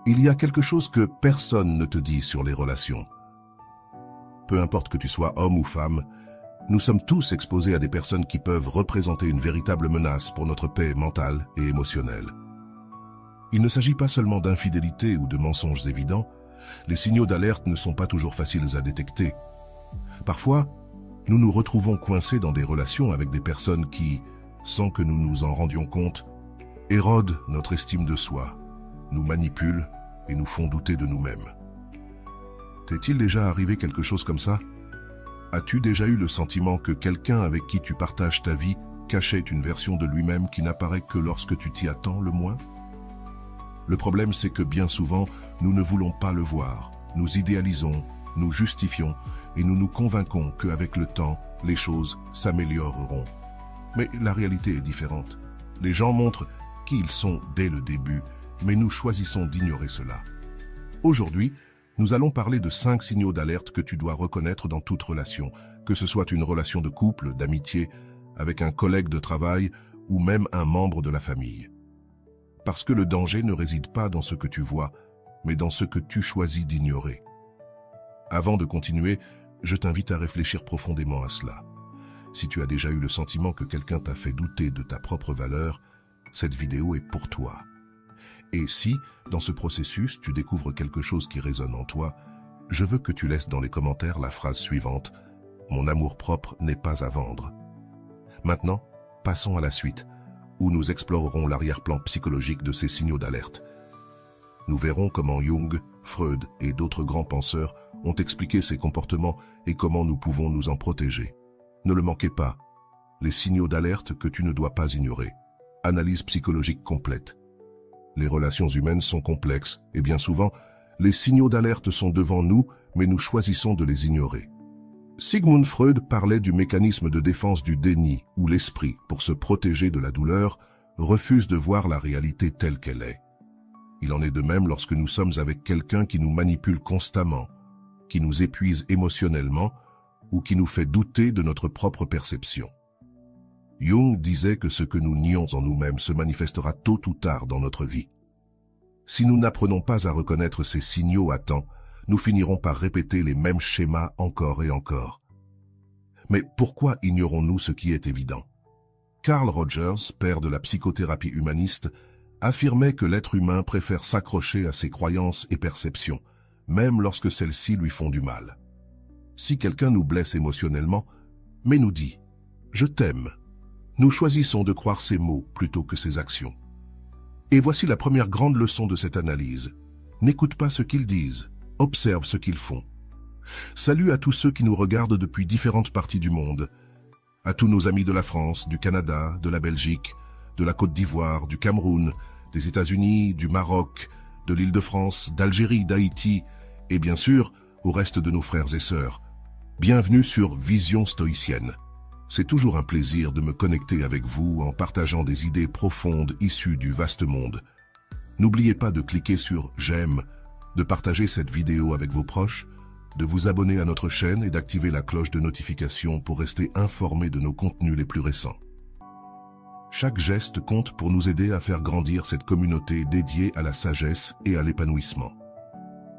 Il y a quelque chose que personne ne te dit sur les relations. Peu importe que tu sois homme ou femme, nous sommes tous exposés à des personnes qui peuvent représenter une véritable menace pour notre paix mentale et émotionnelle. Il ne s'agit pas seulement d'infidélité ou de mensonges évidents, les signaux d'alerte ne sont pas toujours faciles à détecter. Parfois, nous nous retrouvons coincés dans des relations avec des personnes qui, sans que nous nous en rendions compte, érodent notre estime de soi, nous manipulent et nous font douter de nous-mêmes. T'est-il déjà arrivé quelque chose comme ça? As-tu déjà eu le sentiment que quelqu'un avec qui tu partages ta vie cachait une version de lui-même qui n'apparaît que lorsque tu t'y attends le moins? Le problème, c'est que bien souvent, nous ne voulons pas le voir. Nous idéalisons, nous justifions et nous nous convainquons qu'avec le temps, les choses s'amélioreront. Mais la réalité est différente. Les gens montrent qui ils sont dès le début, mais nous choisissons d'ignorer cela. Aujourd'hui, nous allons parler de 5 signaux d'alerte que tu dois reconnaître dans toute relation, que ce soit une relation de couple, d'amitié, avec un collègue de travail ou même un membre de la famille. Parce que le danger ne réside pas dans ce que tu vois, mais dans ce que tu choisis d'ignorer. Avant de continuer, je t'invite à réfléchir profondément à cela. Si tu as déjà eu le sentiment que quelqu'un t'a fait douter de ta propre valeur, cette vidéo est pour toi. Et si, dans ce processus, tu découvres quelque chose qui résonne en toi, je veux que tu laisses dans les commentaires la phrase suivante « Mon amour-propre n'est pas à vendre ». Maintenant, passons à la suite, où nous explorerons l'arrière-plan psychologique de ces signaux d'alerte. Nous verrons comment Jung, Freud et d'autres grands penseurs ont expliqué ces comportements et comment nous pouvons nous en protéger. Ne le manquez pas, les signaux d'alerte que tu ne dois pas ignorer. Analyse psychologique complète. Les relations humaines sont complexes et bien souvent, les signaux d'alerte sont devant nous, mais nous choisissons de les ignorer. Sigmund Freud parlait du mécanisme de défense du déni, où l'esprit, pour se protéger de la douleur, refuse de voir la réalité telle qu'elle est. Il en est de même lorsque nous sommes avec quelqu'un qui nous manipule constamment, qui nous épuise émotionnellement ou qui nous fait douter de notre propre perception. Jung disait que ce que nous nions en nous-mêmes se manifestera tôt ou tard dans notre vie. Si nous n'apprenons pas à reconnaître ces signaux à temps, nous finirons par répéter les mêmes schémas encore et encore. Mais pourquoi ignorons-nous ce qui est évident? Carl Rogers, père de la psychothérapie humaniste, affirmait que l'être humain préfère s'accrocher à ses croyances et perceptions, même lorsque celles-ci lui font du mal. Si quelqu'un nous blesse émotionnellement, mais nous dit « Je t'aime », nous choisissons de croire ces mots plutôt que ces actions. Et voici la première grande leçon de cette analyse. N'écoute pas ce qu'ils disent, observe ce qu'ils font. Salut à tous ceux qui nous regardent depuis différentes parties du monde, à tous nos amis de la France, du Canada, de la Belgique, de la Côte d'Ivoire, du Cameroun, des États-Unis, du Maroc, de l'Île-de-France, d'Algérie, d'Haïti, et bien sûr, au reste de nos frères et sœurs. Bienvenue sur Vision Stoïcienne. C'est toujours un plaisir de me connecter avec vous en partageant des idées profondes issues du vaste monde. N'oubliez pas de cliquer sur « J'aime », de partager cette vidéo avec vos proches, de vous abonner à notre chaîne et d'activer la cloche de notification pour rester informé de nos contenus les plus récents. Chaque geste compte pour nous aider à faire grandir cette communauté dédiée à la sagesse et à l'épanouissement.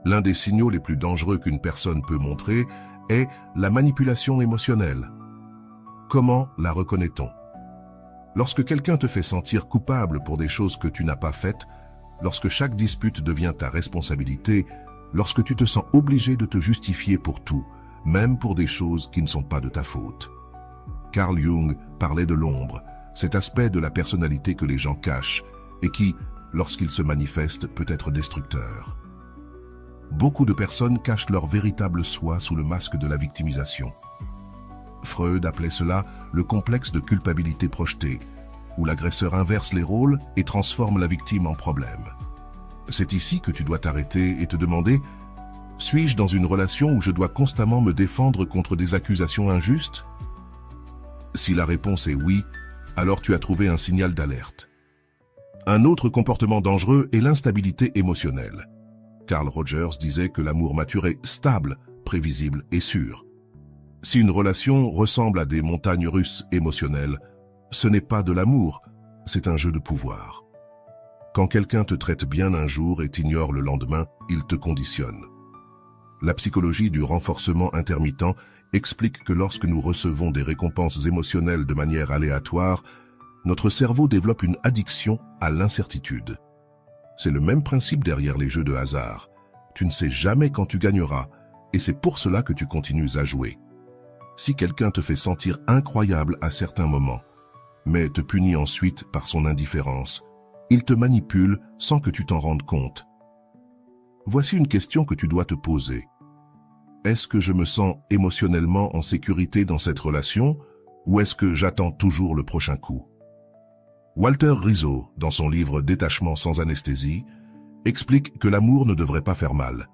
L'un des signaux les plus dangereux qu'une personne peut montrer est la manipulation émotionnelle. Comment la reconnaît-on? Lorsque quelqu'un te fait sentir coupable pour des choses que tu n'as pas faites, lorsque chaque dispute devient ta responsabilité, lorsque tu te sens obligé de te justifier pour tout, même pour des choses qui ne sont pas de ta faute. Carl Jung parlait de l'ombre, cet aspect de la personnalité que les gens cachent et qui, lorsqu'il se manifeste, peut être destructeur. Beaucoup de personnes cachent leur véritable soi sous le masque de la victimisation. Freud appelait cela le complexe de culpabilité projetée, où l'agresseur inverse les rôles et transforme la victime en problème. C'est ici que tu dois t'arrêter et te demander « Suis-je dans une relation où je dois constamment me défendre contre des accusations injustes ?» Si la réponse est oui, alors tu as trouvé un signal d'alerte. Un autre comportement dangereux est l'instabilité émotionnelle. Carl Rogers disait que l'amour mature est stable, prévisible et sûr. Si une relation ressemble à des montagnes russes émotionnelles, ce n'est pas de l'amour, c'est un jeu de pouvoir. Quand quelqu'un te traite bien un jour et t'ignore le lendemain, il te conditionne. La psychologie du renforcement intermittent explique que lorsque nous recevons des récompenses émotionnelles de manière aléatoire, notre cerveau développe une addiction à l'incertitude. C'est le même principe derrière les jeux de hasard. Tu ne sais jamais quand tu gagneras, et c'est pour cela que tu continues à jouer. Si quelqu'un te fait sentir incroyable à certains moments, mais te punit ensuite par son indifférence, il te manipule sans que tu t'en rendes compte. Voici une question que tu dois te poser. Est-ce que je me sens émotionnellement en sécurité dans cette relation, ou est-ce que j'attends toujours le prochain coup? Walter Rizzo, dans son livre Détachement sans anesthésie, explique que l'amour ne devrait pas faire mal.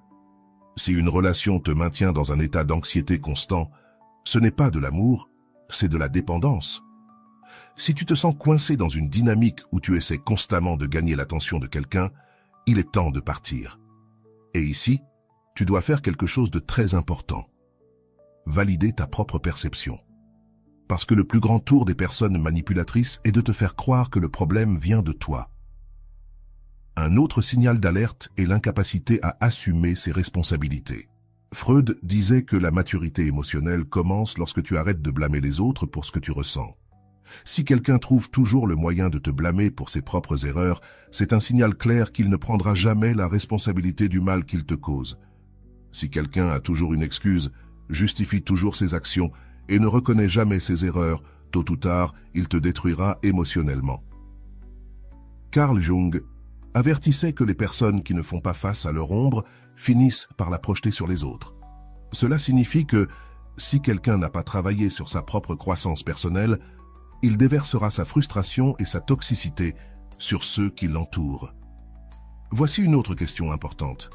Si une relation te maintient dans un état d'anxiété constant, ce n'est pas de l'amour, c'est de la dépendance. Si tu te sens coincé dans une dynamique où tu essaies constamment de gagner l'attention de quelqu'un, il est temps de partir. Et ici, tu dois faire quelque chose de très important. Valider ta propre perception. Parce que le plus grand tour des personnes manipulatrices est de te faire croire que le problème vient de toi. Un autre signal d'alerte est l'incapacité à assumer ses responsabilités. Freud disait que la maturité émotionnelle commence lorsque tu arrêtes de blâmer les autres pour ce que tu ressens. Si quelqu'un trouve toujours le moyen de te blâmer pour ses propres erreurs, c'est un signal clair qu'il ne prendra jamais la responsabilité du mal qu'il te cause. Si quelqu'un a toujours une excuse, justifie toujours ses actions et ne reconnaît jamais ses erreurs, tôt ou tard, il te détruira émotionnellement. Carl Jung avertissait que les personnes qui ne font pas face à leur ombre finissent par la projeter sur les autres. Cela signifie que, si quelqu'un n'a pas travaillé sur sa propre croissance personnelle, il déversera sa frustration et sa toxicité sur ceux qui l'entourent. Voici une autre question importante.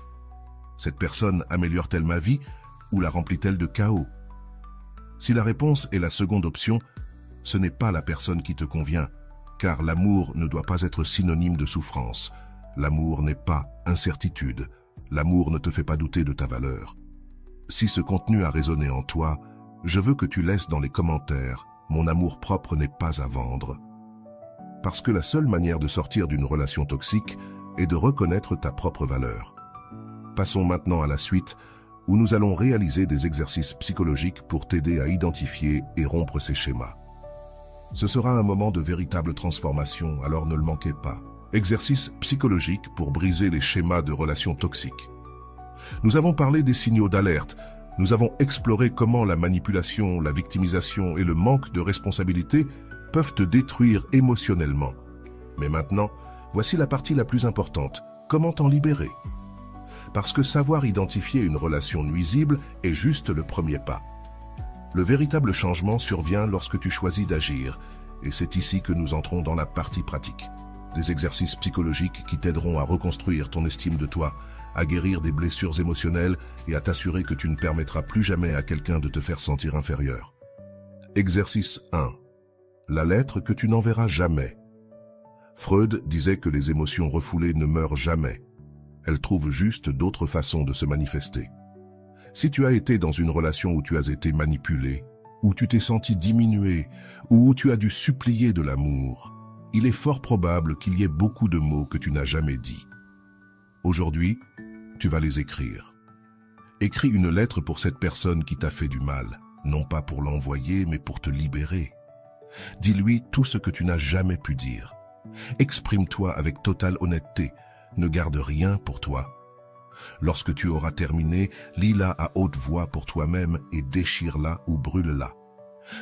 Cette personne améliore-t-elle ma vie ou la remplit-elle de chaos? Si la réponse est la seconde option, ce n'est pas la personne qui te convient, car l'amour ne doit pas être synonyme de souffrance. L'amour n'est pas incertitude. L'amour ne te fait pas douter de ta valeur. Si ce contenu a résonné en toi, je veux que tu laisses dans les commentaires « Mon amour propre n'est pas à vendre ». Parce que la seule manière de sortir d'une relation toxique est de reconnaître ta propre valeur. Passons maintenant à la suite, où nous allons réaliser des exercices psychologiques pour t'aider à identifier et rompre ces schémas. Ce sera un moment de véritable transformation, alors ne le manquez pas. Exercice psychologique pour briser les schémas de relations toxiques. Nous avons parlé des signaux d'alerte. Nous avons exploré comment la manipulation, la victimisation et le manque de responsabilité peuvent te détruire émotionnellement. Mais maintenant, voici la partie la plus importante. Comment t'en libérer? Parce que savoir identifier une relation nuisible est juste le premier pas. Le véritable changement survient lorsque tu choisis d'agir, et c'est ici que nous entrons dans la partie pratique. Des exercices psychologiques qui t'aideront à reconstruire ton estime de toi, à guérir des blessures émotionnelles et à t'assurer que tu ne permettras plus jamais à quelqu'un de te faire sentir inférieur. Exercice 1. La lettre que tu n'enverras jamais. Freud disait que les émotions refoulées ne meurent jamais. Elles trouvent juste d'autres façons de se manifester. Si tu as été dans une relation où tu as été manipulé, où tu t'es senti diminué, ou où tu as dû supplier de l'amour, il est fort probable qu'il y ait beaucoup de mots que tu n'as jamais dits. Aujourd'hui, tu vas les écrire. Écris une lettre pour cette personne qui t'a fait du mal, non pas pour l'envoyer, mais pour te libérer. Dis-lui tout ce que tu n'as jamais pu dire. Exprime-toi avec totale honnêteté, ne garde rien pour toi. Lorsque tu auras terminé, lis-la à haute voix pour toi-même et déchire-la ou brûle-la.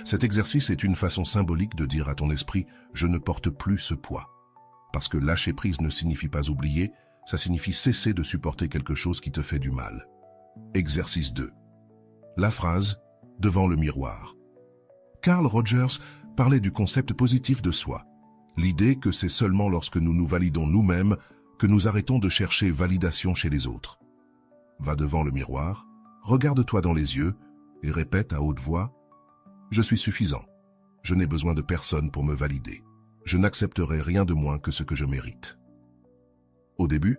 Cet exercice est une façon symbolique de dire à ton esprit « je ne porte plus ce poids ». Parce que lâcher prise ne signifie pas oublier, ça signifie cesser de supporter quelque chose qui te fait du mal. Exercice 2. La phrase « devant le miroir ». Carl Rogers parlait du concept positif de soi. L'idée que c'est seulement lorsque nous nous validons nous-mêmes que nous arrêtons de chercher validation chez les autres. Va devant le miroir, regarde-toi dans les yeux et répète à haute voix « Je suis suffisant. Je n'ai besoin de personne pour me valider. Je n'accepterai rien de moins que ce que je mérite. » Au début,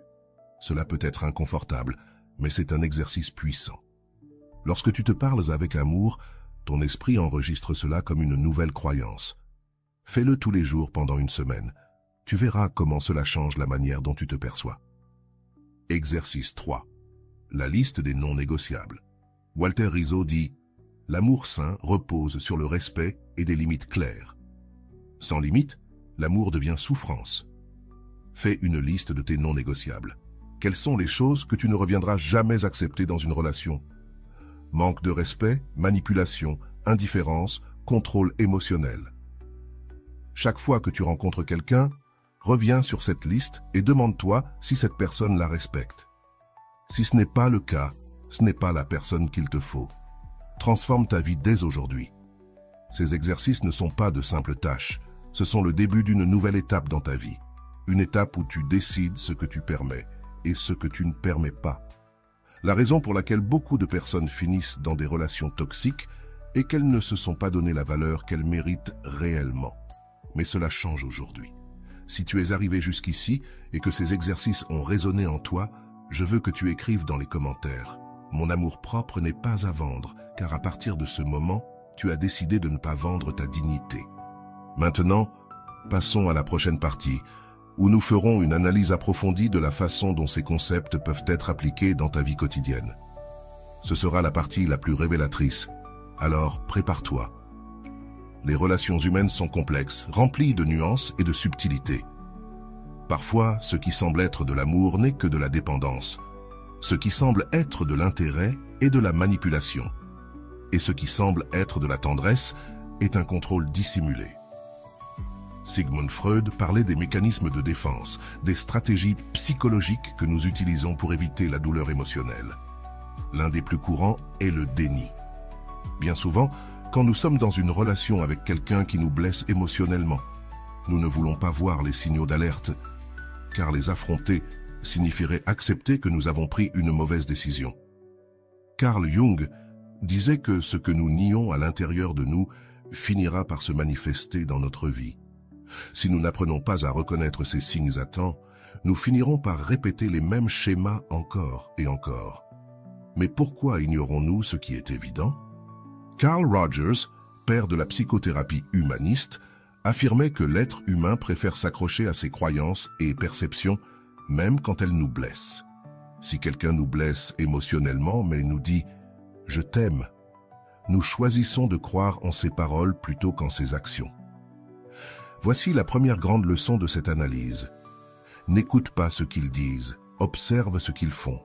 cela peut être inconfortable, mais c'est un exercice puissant. Lorsque tu te parles avec amour, ton esprit enregistre cela comme une nouvelle croyance. Fais-le tous les jours pendant une semaine. Tu verras comment cela change la manière dont tu te perçois. Exercice 3. La liste des non négociables. Walter Rizzo dit « L'amour sain repose sur le respect et des limites claires. Sans limite, l'amour devient souffrance. Fais une liste de tes non négociables. Quelles sont les choses que tu ne reviendras jamais accepter dans une relation? Manque de respect, manipulation, indifférence, contrôle émotionnel. Chaque fois que tu rencontres quelqu'un, reviens sur cette liste et demande-toi si cette personne la respecte. Si ce n'est pas le cas, ce n'est pas la personne qu'il te faut. Transforme ta vie dès aujourd'hui. Ces exercices ne sont pas de simples tâches, ce sont le début d'une nouvelle étape dans ta vie. Une étape où tu décides ce que tu permets et ce que tu ne permets pas. La raison pour laquelle beaucoup de personnes finissent dans des relations toxiques est qu'elles ne se sont pas donné la valeur qu'elles méritent réellement. Mais cela change aujourd'hui. Si tu es arrivé jusqu'ici et que ces exercices ont résonné en toi, je veux que tu écrives dans les commentaires. Mon amour-propre n'est pas à vendre, car à partir de ce moment, tu as décidé de ne pas vendre ta dignité. Maintenant, passons à la prochaine partie, où nous ferons une analyse approfondie de la façon dont ces concepts peuvent être appliqués dans ta vie quotidienne. Ce sera la partie la plus révélatrice, alors prépare-toi. Les relations humaines sont complexes, remplies de nuances et de subtilités. Parfois, ce qui semble être de l'amour n'est que de la dépendance. Ce qui semble être de l'intérêt est de la manipulation. Et ce qui semble être de la tendresse est un contrôle dissimulé. Sigmund Freud parlait des mécanismes de défense, des stratégies psychologiques que nous utilisons pour éviter la douleur émotionnelle. L'un des plus courants est le déni. Bien souvent, quand nous sommes dans une relation avec quelqu'un qui nous blesse émotionnellement, nous ne voulons pas voir les signaux d'alerte, car les affronter signifierait accepter que nous avons pris une mauvaise décision. Carl Jung disait que ce que nous nions à l'intérieur de nous finira par se manifester dans notre vie. Si nous n'apprenons pas à reconnaître ces signes à temps, nous finirons par répéter les mêmes schémas encore et encore. Mais pourquoi ignorons-nous ce qui est évident? Carl Rogers, père de la psychothérapie humaniste, affirmait que l'être humain préfère s'accrocher à ses croyances et perceptions, même quand elles nous blessent. Si quelqu'un nous blesse émotionnellement mais nous dit « je t'aime », nous choisissons de croire en ses paroles plutôt qu'en ses actions. Voici la première grande leçon de cette analyse. N'écoute pas ce qu'ils disent, observe ce qu'ils font.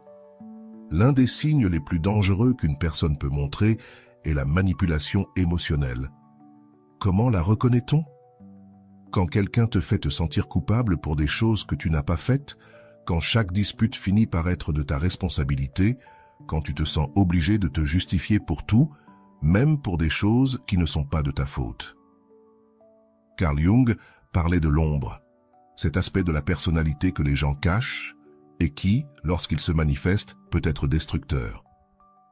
L'un des signes les plus dangereux qu'une personne peut montrer est la manipulation émotionnelle. Comment la reconnaît-on? Quand quelqu'un te fait te sentir coupable pour des choses que tu n'as pas faites, quand chaque dispute finit par être de ta responsabilité, quand tu te sens obligé de te justifier pour tout, même pour des choses qui ne sont pas de ta faute. Carl Jung parlait de l'ombre, cet aspect de la personnalité que les gens cachent et qui, lorsqu'il se manifeste, peut être destructeur.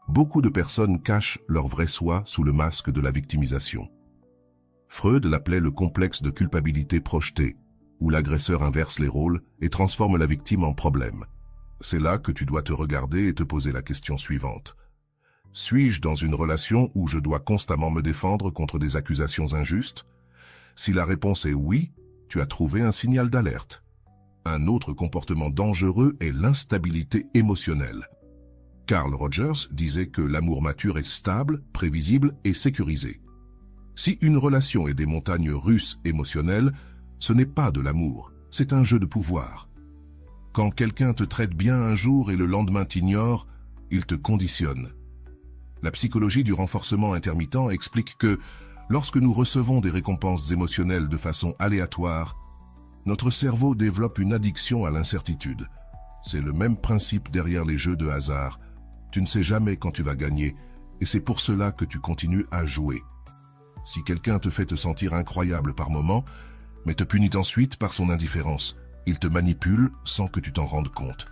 Beaucoup de personnes cachent leur vrai soi sous le masque de la victimisation. Freud l'appelait le complexe de culpabilité projetée, où l'agresseur inverse les rôles et transforme la victime en problème. C'est là que tu dois te regarder et te poser la question suivante. Suis-je dans une relation où je dois constamment me défendre contre des accusations injustes? Si la réponse est oui, tu as trouvé un signal d'alerte. Un autre comportement dangereux est l'instabilité émotionnelle. Carl Rogers disait que l'amour mature est stable, prévisible et sécurisé. Si une relation est des montagnes russes émotionnelles, ce n'est pas de l'amour, c'est un jeu de pouvoir. Quand quelqu'un te traite bien un jour et le lendemain t'ignore, il te conditionne. La psychologie du renforcement intermittent explique que, lorsque nous recevons des récompenses émotionnelles de façon aléatoire, notre cerveau développe une addiction à l'incertitude. C'est le même principe derrière les jeux de hasard. Tu ne sais jamais quand tu vas gagner, et c'est pour cela que tu continues à jouer. Si quelqu'un te fait te sentir incroyable par moment, mais te punit ensuite par son indifférence, il te manipule sans que tu t'en rendes compte.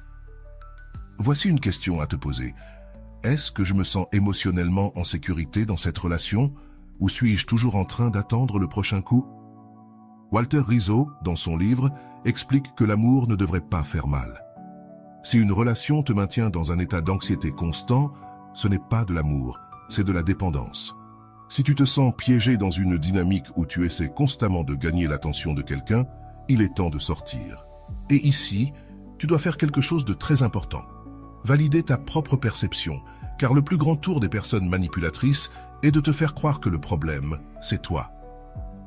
Voici une question à te poser. Est-ce que je me sens émotionnellement en sécurité dans cette relation, ou suis-je toujours en train d'attendre le prochain coup? Walter Rizzo, dans son livre, explique que l'amour ne devrait pas faire mal. Si une relation te maintient dans un état d'anxiété constant, ce n'est pas de l'amour, c'est de la dépendance. Si tu te sens piégé dans une dynamique où tu essaies constamment de gagner l'attention de quelqu'un, Il est temps de sortir. Et ici, tu dois faire quelque chose de très important. Valider ta propre perception, car le plus grand tour des personnes manipulatrices est de te faire croire que le problème, c'est toi.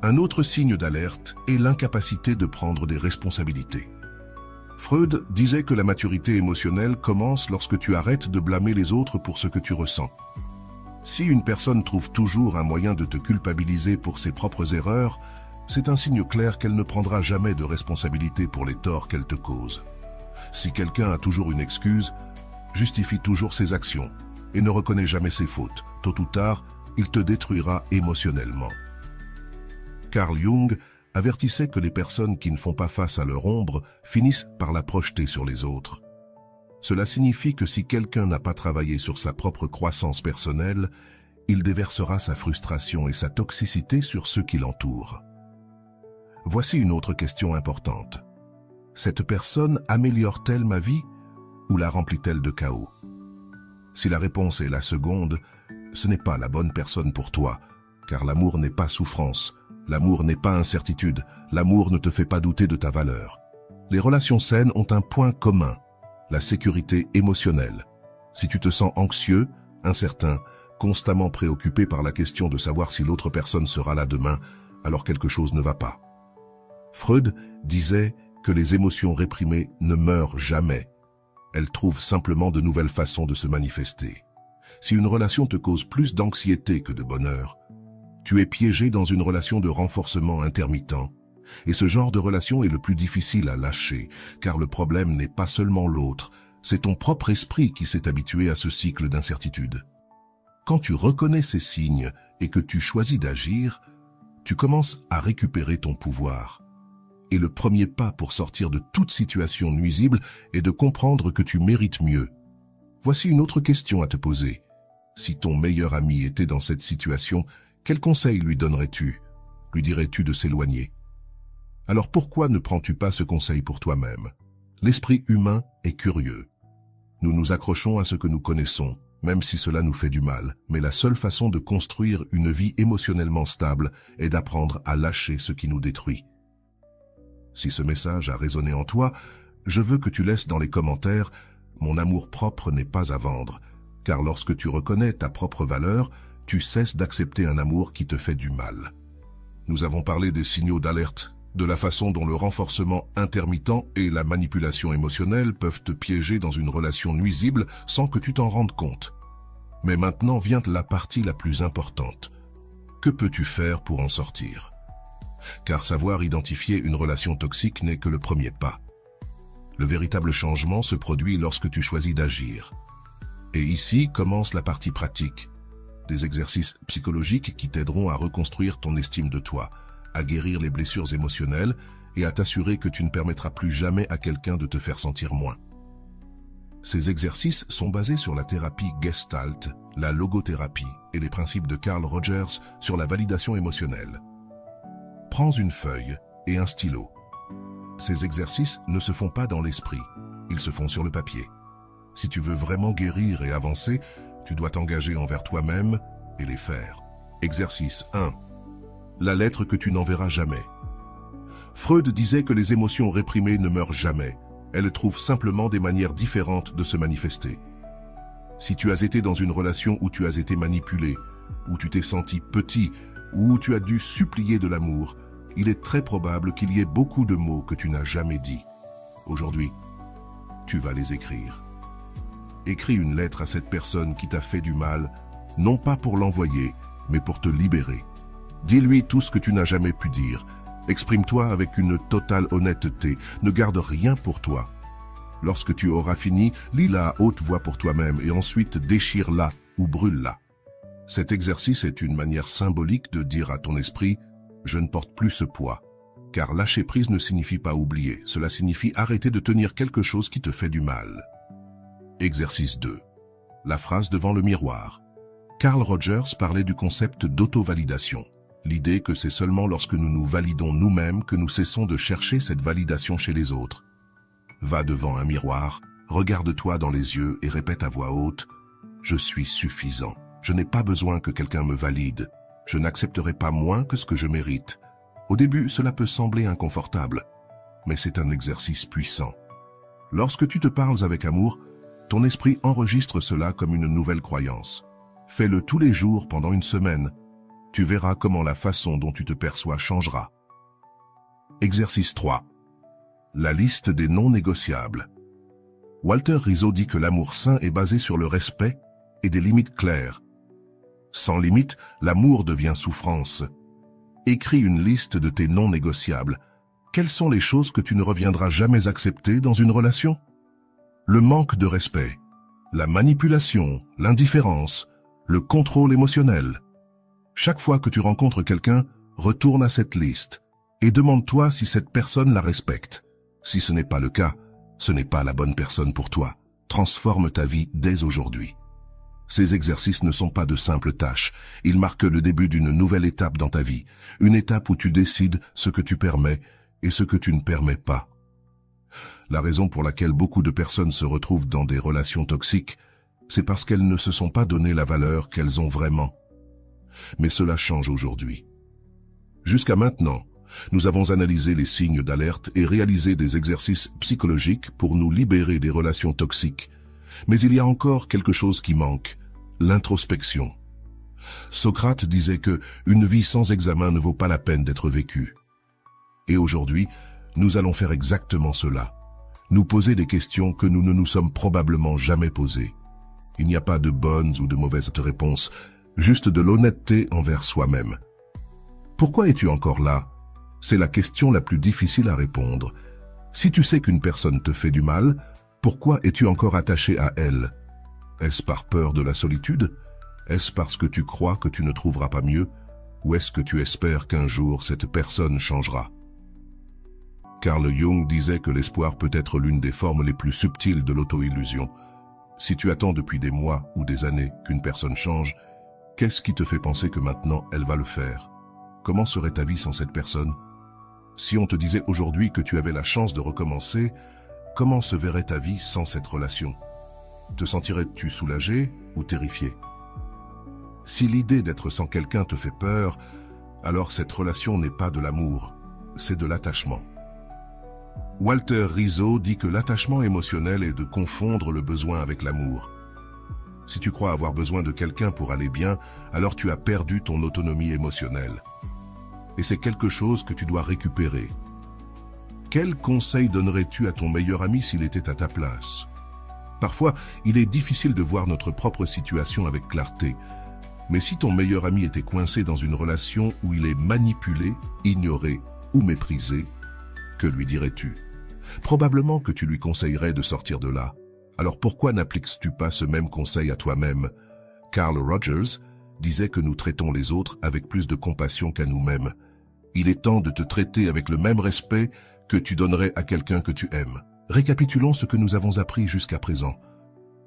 Un autre signe d'alerte est l'incapacité de prendre des responsabilités. Freud disait que la maturité émotionnelle commence lorsque tu arrêtes de blâmer les autres pour ce que tu ressens. Si une personne trouve toujours un moyen de te culpabiliser pour ses propres erreurs, c'est un signe clair qu'elle ne prendra jamais de responsabilité pour les torts qu'elle te cause. Si quelqu'un a toujours une excuse, justifie toujours ses actions et ne reconnaît jamais ses fautes, tôt ou tard, il te détruira émotionnellement. Carl Jung avertissait que les personnes qui ne font pas face à leur ombre finissent par la projeter sur les autres. Cela signifie que si quelqu'un n'a pas travaillé sur sa propre croissance personnelle, il déversera sa frustration et sa toxicité sur ceux qui l'entourent. Voici une autre question importante. Cette personne améliore-t-elle ma vie ou la remplit-elle de chaos? Si la réponse est la seconde, ce n'est pas la bonne personne pour toi, car l'amour n'est pas souffrance, l'amour n'est pas incertitude, l'amour ne te fait pas douter de ta valeur. Les relations saines ont un point commun, la sécurité émotionnelle. Si tu te sens anxieux, incertain, constamment préoccupé par la question de savoir si l'autre personne sera là demain, alors quelque chose ne va pas. Freud disait que les émotions réprimées ne meurent jamais. Elles trouvent simplement de nouvelles façons de se manifester. Si une relation te cause plus d'anxiété que de bonheur, tu es piégé dans une relation de renforcement intermittent. Et ce genre de relation est le plus difficile à lâcher, car le problème n'est pas seulement l'autre, c'est ton propre esprit qui s'est habitué à ce cycle d'incertitude. Quand tu reconnais ces signes et que tu choisis d'agir, tu commences à récupérer ton pouvoir. Et le premier pas pour sortir de toute situation nuisible est de comprendre que tu mérites mieux. Voici une autre question à te poser. Si ton meilleur ami était dans cette situation, quel conseil lui donnerais-tu? Lui dirais-tu de s'éloigner? Alors pourquoi ne prends-tu pas ce conseil pour toi-même? L'esprit humain est curieux. Nous nous accrochons à ce que nous connaissons, même si cela nous fait du mal, mais la seule façon de construire une vie émotionnellement stable est d'apprendre à lâcher ce qui nous détruit. Si ce message a résonné en toi, je veux que tu laisses dans les commentaires « Mon amour propre n'est pas à vendre », car lorsque tu reconnais ta propre valeur, tu cesses d'accepter un amour qui te fait du mal. Nous avons parlé des signaux d'alerte, de la façon dont le renforcement intermittent et la manipulation émotionnelle peuvent te piéger dans une relation nuisible sans que tu t'en rendes compte. Mais maintenant vient la partie la plus importante. Que peux-tu faire pour en sortir? Car savoir identifier une relation toxique n'est que le premier pas. Le véritable changement se produit lorsque tu choisis d'agir. Et ici commence la partie pratique. Des exercices psychologiques qui t'aideront à reconstruire ton estime de toi, à guérir les blessures émotionnelles et à t'assurer que tu ne permettras plus jamais à quelqu'un de te faire sentir moins. Ces exercices sont basés sur la thérapie Gestalt, la logothérapie et les principes de Carl Rogers sur la validation émotionnelle. Prends une feuille et un stylo. Ces exercices ne se font pas dans l'esprit, ils se font sur le papier. Si tu veux vraiment guérir et avancer, tu dois t'engager envers toi-même et les faire. Exercice 1. La lettre que tu n'enverras jamais. Freud disait que les émotions réprimées ne meurent jamais. Elles trouvent simplement des manières différentes de se manifester. Si tu as été dans une relation où tu as été manipulé, où tu t'es senti petit, ou où tu as dû supplier de l'amour, il est très probable qu'il y ait beaucoup de mots que tu n'as jamais dit. Aujourd'hui, tu vas les écrire. Écris une lettre à cette personne qui t'a fait du mal, non pas pour l'envoyer, mais pour te libérer. Dis-lui tout ce que tu n'as jamais pu dire. Exprime-toi avec une totale honnêteté. Ne garde rien pour toi. Lorsque tu auras fini, lis-la à haute voix pour toi-même et ensuite déchire-la ou brûle-la. Cet exercice est une manière symbolique de dire à ton esprit « Je ne porte plus ce poids ». Car lâcher prise ne signifie pas oublier. Cela signifie arrêter de tenir quelque chose qui te fait du mal. Exercice 2. La phrase devant le miroir. Carl Rogers parlait du concept d'auto-validation. L'idée que c'est seulement lorsque nous nous validons nous-mêmes que nous cessons de chercher cette validation chez les autres. Va devant un miroir, regarde-toi dans les yeux et répète à voix haute « Je suis suffisant. Je n'ai pas besoin que quelqu'un me valide. Je n'accepterai pas moins que ce que je mérite. » Au début, cela peut sembler inconfortable, mais c'est un exercice puissant. Lorsque tu te parles avec amour, ton esprit enregistre cela comme une nouvelle croyance. Fais-le tous les jours pendant une semaine. Tu verras comment la façon dont tu te perçois changera. Exercice 3. La liste des non négociables. Walter Rizzo dit que l'amour sain est basé sur le respect et des limites claires. Sans limite, l'amour devient souffrance. Écris une liste de tes non négociables. Quelles sont les choses que tu ne reviendras jamais accepter dans une relation? Le manque de respect, la manipulation, l'indifférence, le contrôle émotionnel. Chaque fois que tu rencontres quelqu'un, retourne à cette liste et demande-toi si cette personne la respecte. Si ce n'est pas le cas, ce n'est pas la bonne personne pour toi. Transforme ta vie dès aujourd'hui. Ces exercices ne sont pas de simples tâches. Ils marquent le début d'une nouvelle étape dans ta vie. Une étape où tu décides ce que tu permets et ce que tu ne permets pas. La raison pour laquelle beaucoup de personnes se retrouvent dans des relations toxiques, c'est parce qu'elles ne se sont pas donné la valeur qu'elles ont vraiment. Mais cela change aujourd'hui. Jusqu'à maintenant, nous avons analysé les signes d'alerte et réalisé des exercices psychologiques pour nous libérer des relations toxiques. Mais il y a encore quelque chose qui manque, l'introspection. Socrate disait que une vie sans examen ne vaut pas la peine d'être vécue. Et aujourd'hui, nous allons faire exactement cela. Nous poser des questions que nous ne nous sommes probablement jamais posées. Il n'y a pas de bonnes ou de mauvaises réponses, juste de l'honnêteté envers soi-même. Pourquoi es-tu encore là? C'est la question la plus difficile à répondre. Si tu sais qu'une personne te fait du mal, pourquoi es-tu encore attaché à elle? Est-ce par peur de la solitude? Est-ce parce que tu crois que tu ne trouveras pas mieux? Ou est-ce que tu espères qu'un jour cette personne changera? Carl Jung disait que l'espoir peut être l'une des formes les plus subtiles de l'auto-illusion. Si tu attends depuis des mois ou des années qu'une personne change, qu'est-ce qui te fait penser que maintenant elle va le faire? Comment serait ta vie sans cette personne? Si on te disait aujourd'hui que tu avais la chance de recommencer, comment se verrait ta vie sans cette relation? Te sentirais-tu soulagé ou terrifié? Si l'idée d'être sans quelqu'un te fait peur, alors cette relation n'est pas de l'amour, c'est de l'attachement. Walter Rizzo dit que l'attachement émotionnel est de confondre le besoin avec l'amour. Si tu crois avoir besoin de quelqu'un pour aller bien, alors tu as perdu ton autonomie émotionnelle. Et c'est quelque chose que tu dois récupérer. Quel conseil donnerais-tu à ton meilleur ami s'il était à ta place? Parfois, il est difficile de voir notre propre situation avec clarté. Mais si ton meilleur ami était coincé dans une relation où il est manipulé, ignoré ou méprisé, que lui dirais-tu? Probablement que tu lui conseillerais de sortir de là. Alors pourquoi n'appliques-tu pas ce même conseil à toi-même? Carl Rogers disait que nous traitons les autres avec plus de compassion qu'à nous-mêmes. Il est temps de te traiter avec le même respect que tu donnerais à quelqu'un que tu aimes. Récapitulons ce que nous avons appris jusqu'à présent.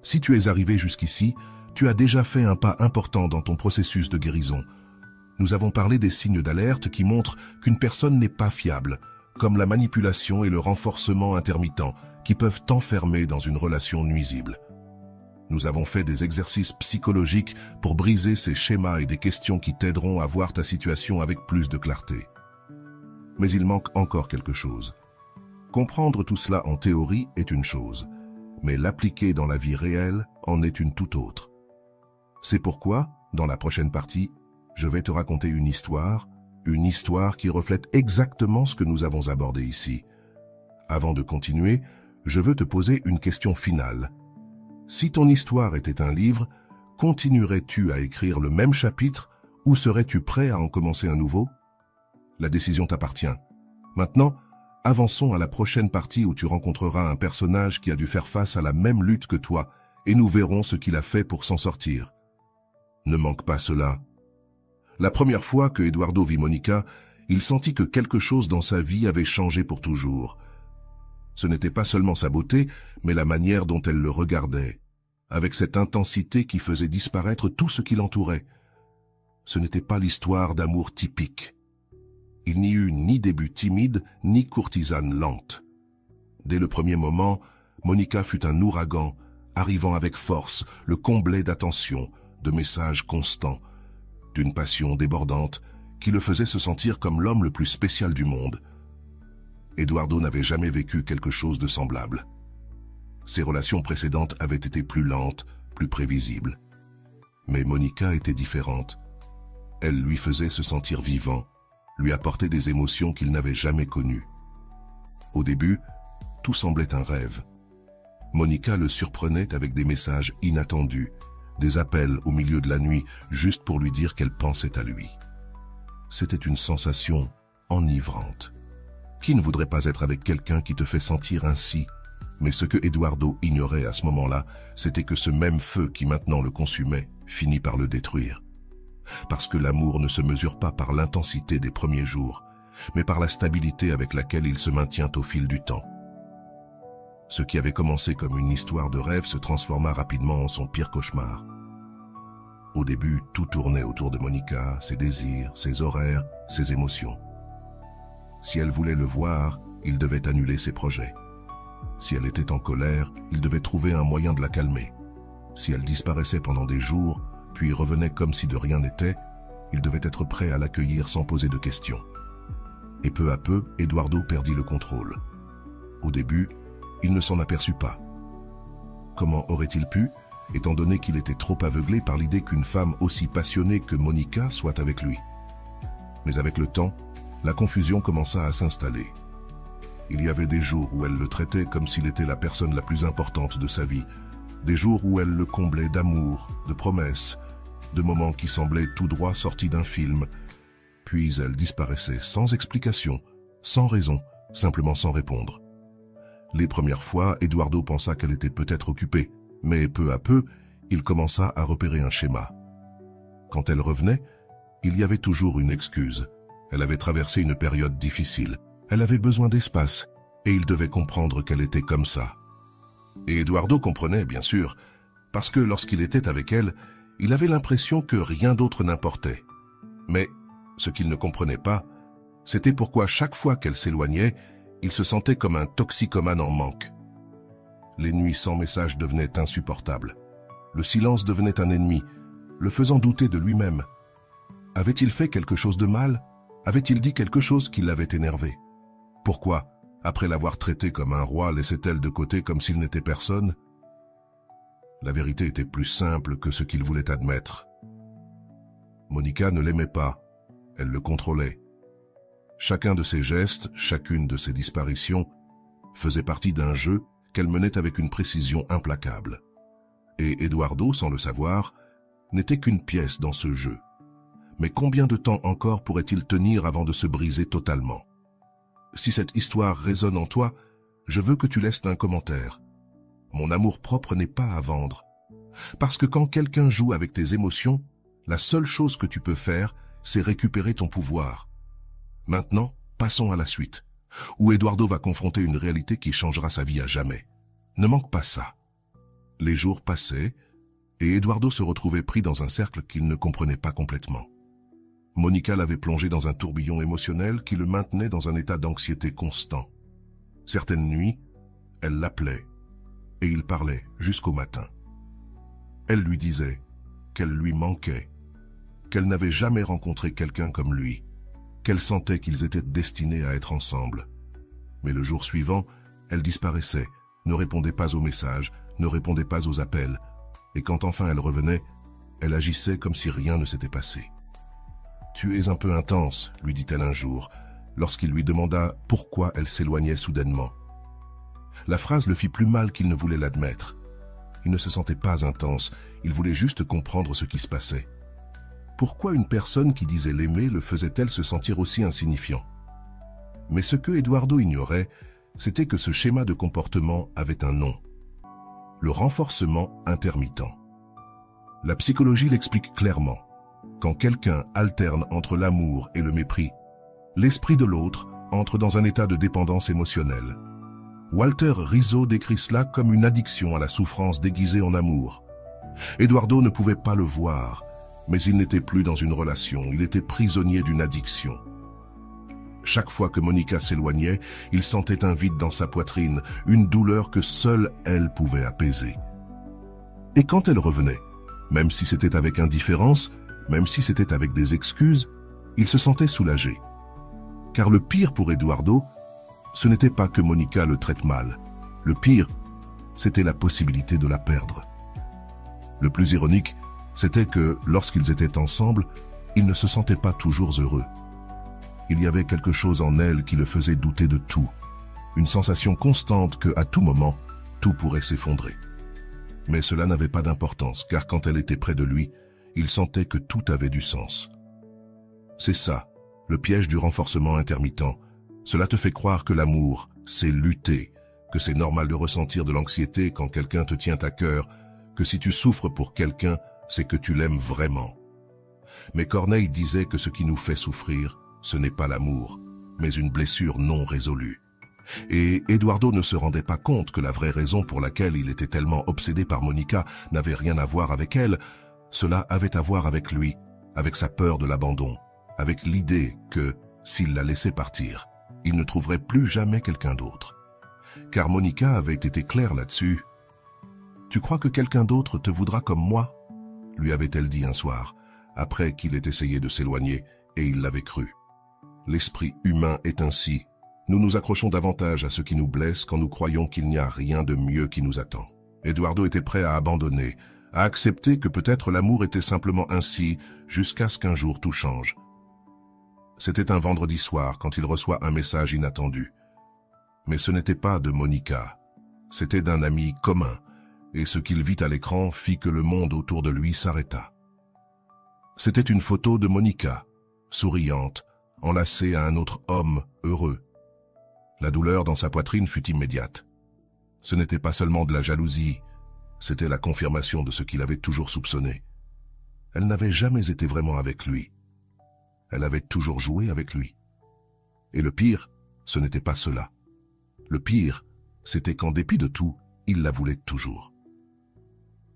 Si tu es arrivé jusqu'ici, tu as déjà fait un pas important dans ton processus de guérison. Nous avons parlé des signes d'alerte qui montrent qu'une personne n'est pas fiable, comme la manipulation et le renforcement intermittent, qui peuvent t'enfermer dans une relation nuisible. Nous avons fait des exercices psychologiques pour briser ces schémas et des questions qui t'aideront à voir ta situation avec plus de clarté. Mais il manque encore quelque chose. Comprendre tout cela en théorie est une chose, mais l'appliquer dans la vie réelle en est une toute autre. C'est pourquoi, dans la prochaine partie, je vais te raconter une histoire qui reflète exactement ce que nous avons abordé ici. Avant de continuer, je veux te poser une question finale. Si ton histoire était un livre, continuerais-tu à écrire le même chapitre ou serais-tu prêt à en commencer un nouveau? La décision t'appartient. Maintenant, avançons à la prochaine partie où tu rencontreras un personnage qui a dû faire face à la même lutte que toi et nous verrons ce qu'il a fait pour s'en sortir. Ne manque pas cela. La première fois que Eduardo vit Monica, il sentit que quelque chose dans sa vie avait changé pour toujours. Ce n'était pas seulement sa beauté, mais la manière dont elle le regardait, avec cette intensité qui faisait disparaître tout ce qui l'entourait. Ce n'était pas l'histoire d'amour typique. Il n'y eut ni début timide, ni courtisane lente. Dès le premier moment, Monica fut un ouragan, arrivant avec force, le comblait d'attention, de messages constants, d'une passion débordante qui le faisait se sentir comme l'homme le plus spécial du monde. Eduardo n'avait jamais vécu quelque chose de semblable. Ses relations précédentes avaient été plus lentes, plus prévisibles. Mais Monica était différente. Elle lui faisait se sentir vivant, lui apportait des émotions qu'il n'avait jamais connues. Au début, tout semblait un rêve. Monica le surprenait avec des messages inattendus, des appels au milieu de la nuit, juste pour lui dire qu'elle pensait à lui. C'était une sensation enivrante. Qui ne voudrait pas être avec quelqu'un qui te fait sentir ainsi? Mais ce que Eduardo ignorait à ce moment-là, c'était que ce même feu qui maintenant le consumait finit par le détruire. Parce que l'amour ne se mesure pas par l'intensité des premiers jours, mais par la stabilité avec laquelle il se maintient au fil du temps. Ce qui avait commencé comme une histoire de rêve se transforma rapidement en son pire cauchemar. Au début, tout tournait autour de Monica, ses désirs, ses horaires, ses émotions. Si elle voulait le voir, il devait annuler ses projets. Si elle était en colère, il devait trouver un moyen de la calmer. Si elle disparaissait pendant des jours, puis revenait comme si de rien n'était, il devait être prêt à l'accueillir sans poser de questions. Et peu à peu, Eduardo perdit le contrôle. Au début, il ne s'en aperçut pas. Comment aurait-il pu, étant donné qu'il était trop aveuglé par l'idée qu'une femme aussi passionnée que Monica soit avec lui? Mais avec le temps, la confusion commença à s'installer. Il y avait des jours où elle le traitait comme s'il était la personne la plus importante de sa vie, des jours où elle le comblait d'amour, de promesses, de moments qui semblaient tout droit sortis d'un film, puis elle disparaissait sans explication, sans raison, simplement sans répondre. Les premières fois, Eduardo pensa qu'elle était peut-être occupée, mais peu à peu, il commença à repérer un schéma. Quand elle revenait, il y avait toujours une excuse. Elle avait traversé une période difficile, elle avait besoin d'espace, et il devait comprendre qu'elle était comme ça. Et Eduardo comprenait, bien sûr, parce que lorsqu'il était avec elle, il avait l'impression que rien d'autre n'importait. Mais ce qu'il ne comprenait pas, c'était pourquoi chaque fois qu'elle s'éloignait, il se sentait comme un toxicomane en manque. Les nuits sans message devenaient insupportables. Le silence devenait un ennemi, le faisant douter de lui-même. Avait-il fait quelque chose de mal? Avait-il dit quelque chose qui l'avait énervé? Pourquoi, après l'avoir traité comme un roi, laissait-elle de côté comme s'il n'était personne? La vérité était plus simple que ce qu'il voulait admettre. Monica ne l'aimait pas, elle le contrôlait. Chacun de ses gestes, chacune de ses disparitions, faisait partie d'un jeu qu'elle menait avec une précision implacable. Et Eduardo, sans le savoir, n'était qu'une pièce dans ce jeu. Mais combien de temps encore pourrait-il tenir avant de se briser totalement? Si cette histoire résonne en toi, je veux que tu laisses un commentaire. Mon amour-propre n'est pas à vendre. Parce que quand quelqu'un joue avec tes émotions, la seule chose que tu peux faire, c'est récupérer ton pouvoir. Maintenant, passons à la suite, où Eduardo va confronter une réalité qui changera sa vie à jamais. Ne manque pas ça. Les jours passaient, et Eduardo se retrouvait pris dans un cercle qu'il ne comprenait pas complètement. Monica l'avait plongé dans un tourbillon émotionnel qui le maintenait dans un état d'anxiété constant. Certaines nuits, elle l'appelait, et ils parlaient jusqu'au matin. Elle lui disait qu'elle lui manquait, qu'elle n'avait jamais rencontré quelqu'un comme lui, qu'elle sentait qu'ils étaient destinés à être ensemble. Mais le jour suivant, elle disparaissait, ne répondait pas aux messages, ne répondait pas aux appels, et quand enfin elle revenait, elle agissait comme si rien ne s'était passé. « Tu es un peu intense », lui dit-elle un jour, lorsqu'il lui demanda pourquoi elle s'éloignait soudainement. La phrase le fit plus mal qu'il ne voulait l'admettre. Il ne se sentait pas intense, il voulait juste comprendre ce qui se passait. Pourquoi une personne qui disait l'aimer le faisait-elle se sentir aussi insignifiant? Mais ce que Eduardo ignorait, c'était que ce schéma de comportement avait un nom. Le renforcement intermittent. La psychologie l'explique clairement. Quand quelqu'un alterne entre l'amour et le mépris, l'esprit de l'autre entre dans un état de dépendance émotionnelle. Walter Rizzo décrit cela comme une addiction à la souffrance déguisée en amour. Eduardo ne pouvait pas le voir, mais il n'était plus dans une relation, il était prisonnier d'une addiction. Chaque fois que Monica s'éloignait, il sentait un vide dans sa poitrine, une douleur que seule elle pouvait apaiser. Et quand elle revenait, même si c'était avec indifférence, même si c'était avec des excuses, il se sentait soulagé. Car le pire pour Eduardo, ce n'était pas que Monica le traite mal. Le pire, c'était la possibilité de la perdre. Le plus ironique, c'était que, lorsqu'ils étaient ensemble, il ne se sentait pas toujours heureux. Il y avait quelque chose en elle qui le faisait douter de tout, une sensation constante que, à tout moment, tout pourrait s'effondrer. Mais cela n'avait pas d'importance, car quand elle était près de lui, il sentait que tout avait du sens. C'est ça, le piège du renforcement intermittent. Cela te fait croire que l'amour, c'est lutter, que c'est normal de ressentir de l'anxiété quand quelqu'un te tient à cœur, que si tu souffres pour quelqu'un, c'est que tu l'aimes vraiment. Mais Corneille disait que ce qui nous fait souffrir, ce n'est pas l'amour, mais une blessure non résolue. Et Eduardo ne se rendait pas compte que la vraie raison pour laquelle il était tellement obsédé par Monica n'avait rien à voir avec elle. Cela avait à voir avec lui, avec sa peur de l'abandon, avec l'idée que, s'il la laissait partir, il ne trouverait plus jamais quelqu'un d'autre. Car Monica avait été claire là-dessus. « Tu crois que quelqu'un d'autre te voudra comme moi ?» lui avait-elle dit un soir, après qu'il ait essayé de s'éloigner, et il l'avait cru. L'esprit humain est ainsi. Nous nous accrochons davantage à ce qui nous blesse quand nous croyons qu'il n'y a rien de mieux qui nous attend. Eduardo était prêt à abandonner, à accepter que peut-être l'amour était simplement ainsi, jusqu'à ce qu'un jour tout change. C'était un vendredi soir quand il reçoit un message inattendu. Mais ce n'était pas de Monica, c'était d'un ami commun, et ce qu'il vit à l'écran fit que le monde autour de lui s'arrêta. C'était une photo de Monica, souriante, enlacée à un autre homme heureux. La douleur dans sa poitrine fut immédiate. Ce n'était pas seulement de la jalousie, c'était la confirmation de ce qu'il avait toujours soupçonné. Elle n'avait jamais été vraiment avec lui. Elle avait toujours joué avec lui. Et le pire, ce n'était pas cela. Le pire, c'était qu'en dépit de tout, il la voulait toujours.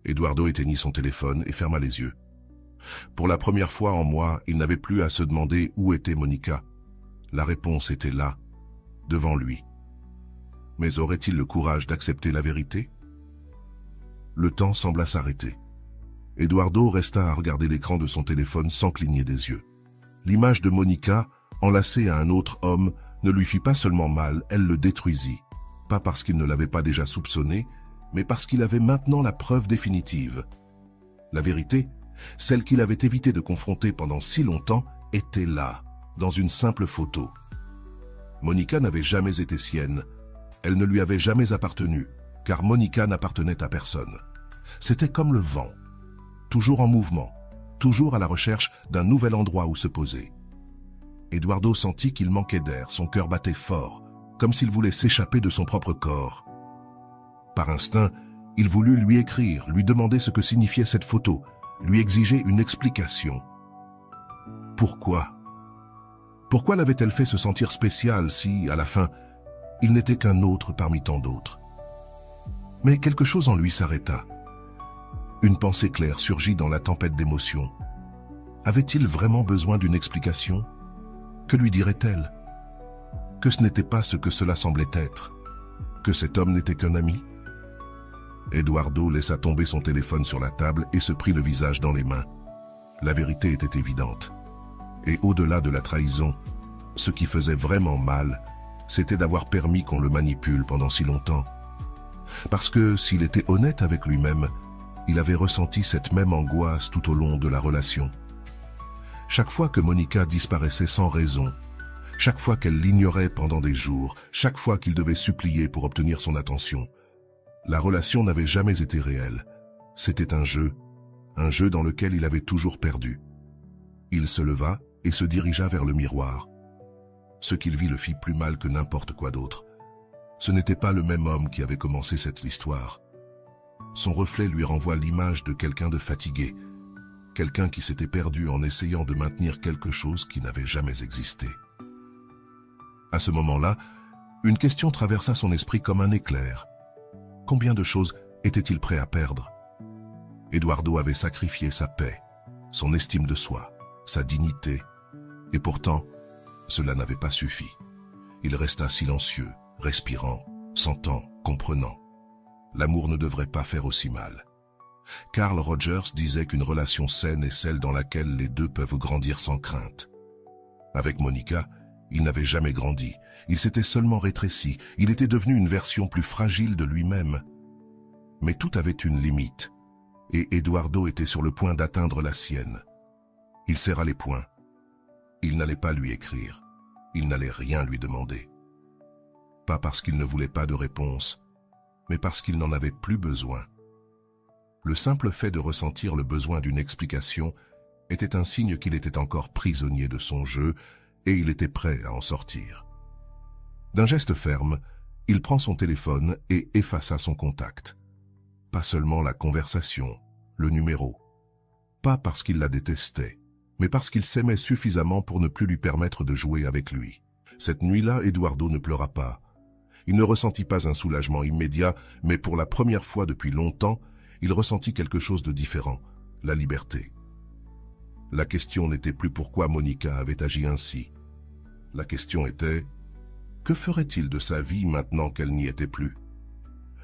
Eduardo éteignit son téléphone et ferma les yeux. Pour la première fois en mois, il n'avait plus à se demander où était Monica. La réponse était là, devant lui. Mais aurait-il le courage d'accepter la vérité? Le temps sembla s'arrêter. Eduardo resta à regarder l'écran de son téléphone sans cligner des yeux. L'image de Monica, enlacée à un autre homme, ne lui fit pas seulement mal, elle le détruisit. Pas parce qu'il ne l'avait pas déjà soupçonné, mais parce qu'il avait maintenant la preuve définitive. La vérité, celle qu'il avait évité de confronter pendant si longtemps, était là, dans une simple photo. Monica n'avait jamais été sienne. Elle ne lui avait jamais appartenu, car Monica n'appartenait à personne. C'était comme le vent, toujours en mouvement, toujours à la recherche d'un nouvel endroit où se poser. Eduardo sentit qu'il manquait d'air, son cœur battait fort, comme s'il voulait s'échapper de son propre corps. Par instinct, il voulut lui écrire, lui demander ce que signifiait cette photo, lui exiger une explication. Pourquoi? Pourquoi l'avait-elle fait se sentir spécial si, à la fin, il n'était qu'un autre parmi tant d'autres? Mais quelque chose en lui s'arrêta. Une pensée claire surgit dans la tempête d'émotions. Avait-il vraiment besoin d'une explication? Que lui dirait-elle? Que ce n'était pas ce que cela semblait être? Que cet homme n'était qu'un ami? Eduardo laissa tomber son téléphone sur la table et se prit le visage dans les mains. La vérité était évidente. Et au-delà de la trahison, ce qui faisait vraiment mal, c'était d'avoir permis qu'on le manipule pendant si longtemps. Parce que s'il était honnête avec lui-même, il avait ressenti cette même angoisse tout au long de la relation. Chaque fois que Monica disparaissait sans raison, chaque fois qu'elle l'ignorait pendant des jours, chaque fois qu'il devait supplier pour obtenir son attention, la relation n'avait jamais été réelle. C'était un jeu dans lequel il avait toujours perdu. Il se leva et se dirigea vers le miroir. Ce qu'il vit le fit plus mal que n'importe quoi d'autre. Ce n'était pas le même homme qui avait commencé cette histoire. Son reflet lui renvoie l'image de quelqu'un de fatigué, quelqu'un qui s'était perdu en essayant de maintenir quelque chose qui n'avait jamais existé. À ce moment-là, une question traversa son esprit comme un éclair. Combien de choses était-il prêt à perdre? Eduardo avait sacrifié sa paix, son estime de soi, sa dignité, et pourtant, cela n'avait pas suffi. Il resta silencieux, respirant, sentant, comprenant. L'amour ne devrait pas faire aussi mal. Carl Rogers disait qu'une relation saine est celle dans laquelle les deux peuvent grandir sans crainte. Avec Monica, il n'avait jamais grandi, Il s'était seulement rétréci, il était devenu une version plus fragile de lui-même. Mais tout avait une limite, et Eduardo était sur le point d'atteindre la sienne. Il serra les poings. Il n'allait pas lui écrire, il n'allait rien lui demander. Pas parce qu'il ne voulait pas de réponse, mais parce qu'il n'en avait plus besoin. Le simple fait de ressentir le besoin d'une explication était un signe qu'il était encore prisonnier de son jeu et il était prêt à en sortir. D'un geste ferme, il prend son téléphone et effaça son contact. Pas seulement la conversation, le numéro. Pas parce qu'il la détestait, mais parce qu'il s'aimait suffisamment pour ne plus lui permettre de jouer avec lui. Cette nuit-là, Eduardo ne pleura pas. Il ne ressentit pas un soulagement immédiat, mais pour la première fois depuis longtemps, il ressentit quelque chose de différent, la liberté. La question n'était plus pourquoi Monica avait agi ainsi. La question était, que ferait-il de sa vie maintenant qu'elle n'y était plus?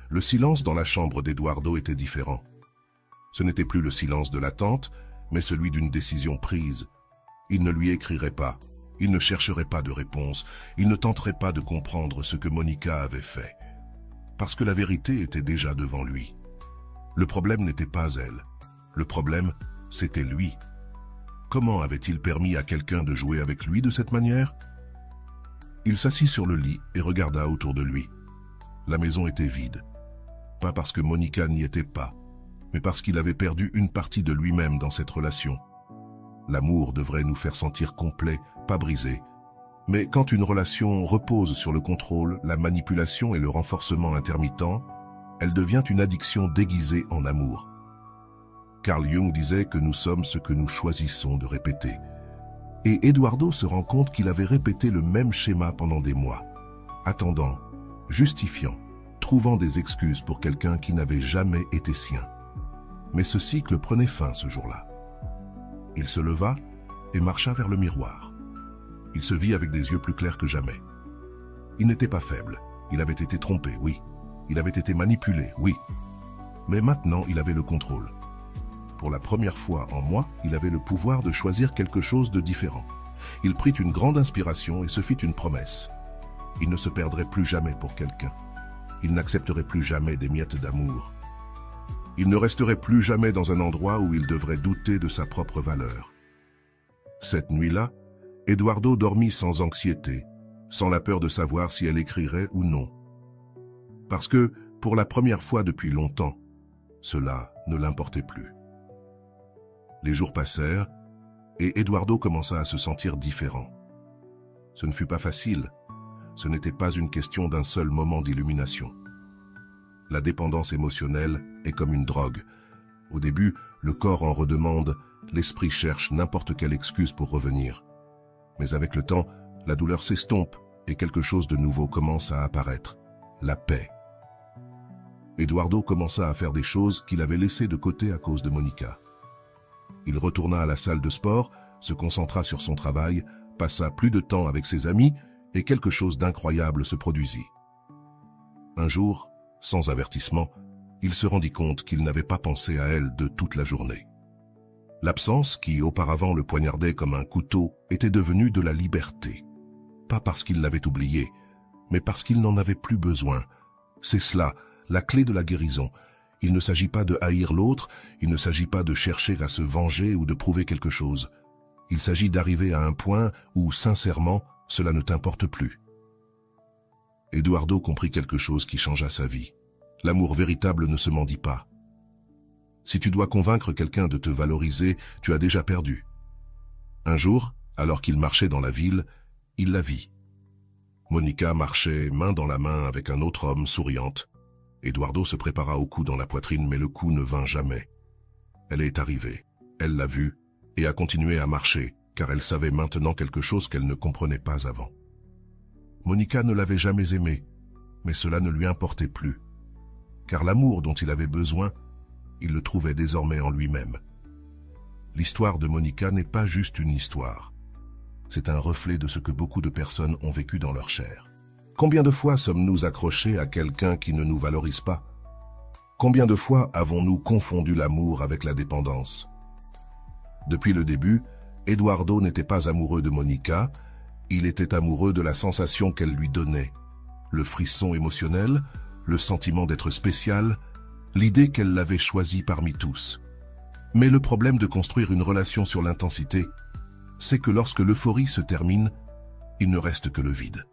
Le silence dans la chambre d'Eduardo était différent. Ce n'était plus le silence de l'attente, mais celui d'une décision prise. Il ne lui écrirait pas, il ne chercherait pas de réponse, il ne tenterait pas de comprendre ce que Monica avait fait. Parce que la vérité était déjà devant lui. Le problème n'était pas elle. Le problème, c'était lui. Comment avait-il permis à quelqu'un de jouer avec lui de cette manière? Il s'assit sur le lit et regarda autour de lui. La maison était vide. Pas parce que Monica n'y était pas, mais parce qu'il avait perdu une partie de lui-même dans cette relation. L'amour devrait nous faire sentir complets, pas brisés. Mais quand une relation repose sur le contrôle, la manipulation et le renforcement intermittent, elle devient une addiction déguisée en amour. Carl Jung disait que nous sommes ce que nous choisissons de répéter. Et Eduardo se rend compte qu'il avait répété le même schéma pendant des mois, attendant, justifiant, trouvant des excuses pour quelqu'un qui n'avait jamais été sien. Mais ce cycle prenait fin ce jour-là. Il se leva et marcha vers le miroir. Il se vit avec des yeux plus clairs que jamais. Il n'était pas faible, il avait été trompé, oui. Il avait été manipulé, oui. Mais maintenant, il avait le contrôle. Pour la première fois en moi, il avait le pouvoir de choisir quelque chose de différent. Il prit une grande inspiration et se fit une promesse. Il ne se perdrait plus jamais pour quelqu'un. Il n'accepterait plus jamais des miettes d'amour. Il ne resterait plus jamais dans un endroit où il devrait douter de sa propre valeur. Cette nuit-là, Eduardo dormit sans anxiété, sans la peur de savoir si elle écrirait ou non. Parce que, pour la première fois depuis longtemps, cela ne l'importait plus. Les jours passèrent, et Eduardo commença à se sentir différent. Ce ne fut pas facile, ce n'était pas une question d'un seul moment d'illumination. La dépendance émotionnelle est comme une drogue. Au début, le corps en redemande, l'esprit cherche n'importe quelle excuse pour revenir. Mais avec le temps, la douleur s'estompe et quelque chose de nouveau commence à apparaître, la paix. Eduardo commença à faire des choses qu'il avait laissées de côté à cause de Monica. Il retourna à la salle de sport, se concentra sur son travail, passa plus de temps avec ses amis et quelque chose d'incroyable se produisit. Un jour, sans avertissement, il se rendit compte qu'il n'avait pas pensé à elle de toute la journée. L'absence, qui auparavant le poignardait comme un couteau, était devenue de la liberté. Pas parce qu'il l'avait oubliée, mais parce qu'il n'en avait plus besoin. C'est cela, la clé de la guérison. Il ne s'agit pas de haïr l'autre, il ne s'agit pas de chercher à se venger ou de prouver quelque chose. Il s'agit d'arriver à un point où, sincèrement, cela ne t'importe plus. Eduardo comprit quelque chose qui changea sa vie. L'amour véritable ne se mendie pas. Si tu dois convaincre quelqu'un de te valoriser, tu as déjà perdu. Un jour, alors qu'il marchait dans la ville, il la vit. Monica marchait main dans la main avec un autre homme, souriante. Eduardo se prépara au coup dans la poitrine, mais le coup ne vint jamais. Elle est arrivée, elle l'a vu, et a continué à marcher, car elle savait maintenant quelque chose qu'elle ne comprenait pas avant. Monica ne l'avait jamais aimé, mais cela ne lui importait plus, car l'amour dont il avait besoin, il le trouvait désormais en lui-même. L'histoire de Monica n'est pas juste une histoire. C'est un reflet de ce que beaucoup de personnes ont vécu dans leur chair. Combien de fois sommes-nous accrochés à quelqu'un qui ne nous valorise pas? Combien de fois avons-nous confondu l'amour avec la dépendance? Depuis le début, Eduardo n'était pas amoureux de Monica, Il était amoureux de la sensation qu'elle lui donnait, le frisson émotionnel, le sentiment d'être spécial, l'idée qu'elle l'avait choisi parmi tous. Mais le problème de construire une relation sur l'intensité, c'est que lorsque l'euphorie se termine, il ne reste que le vide.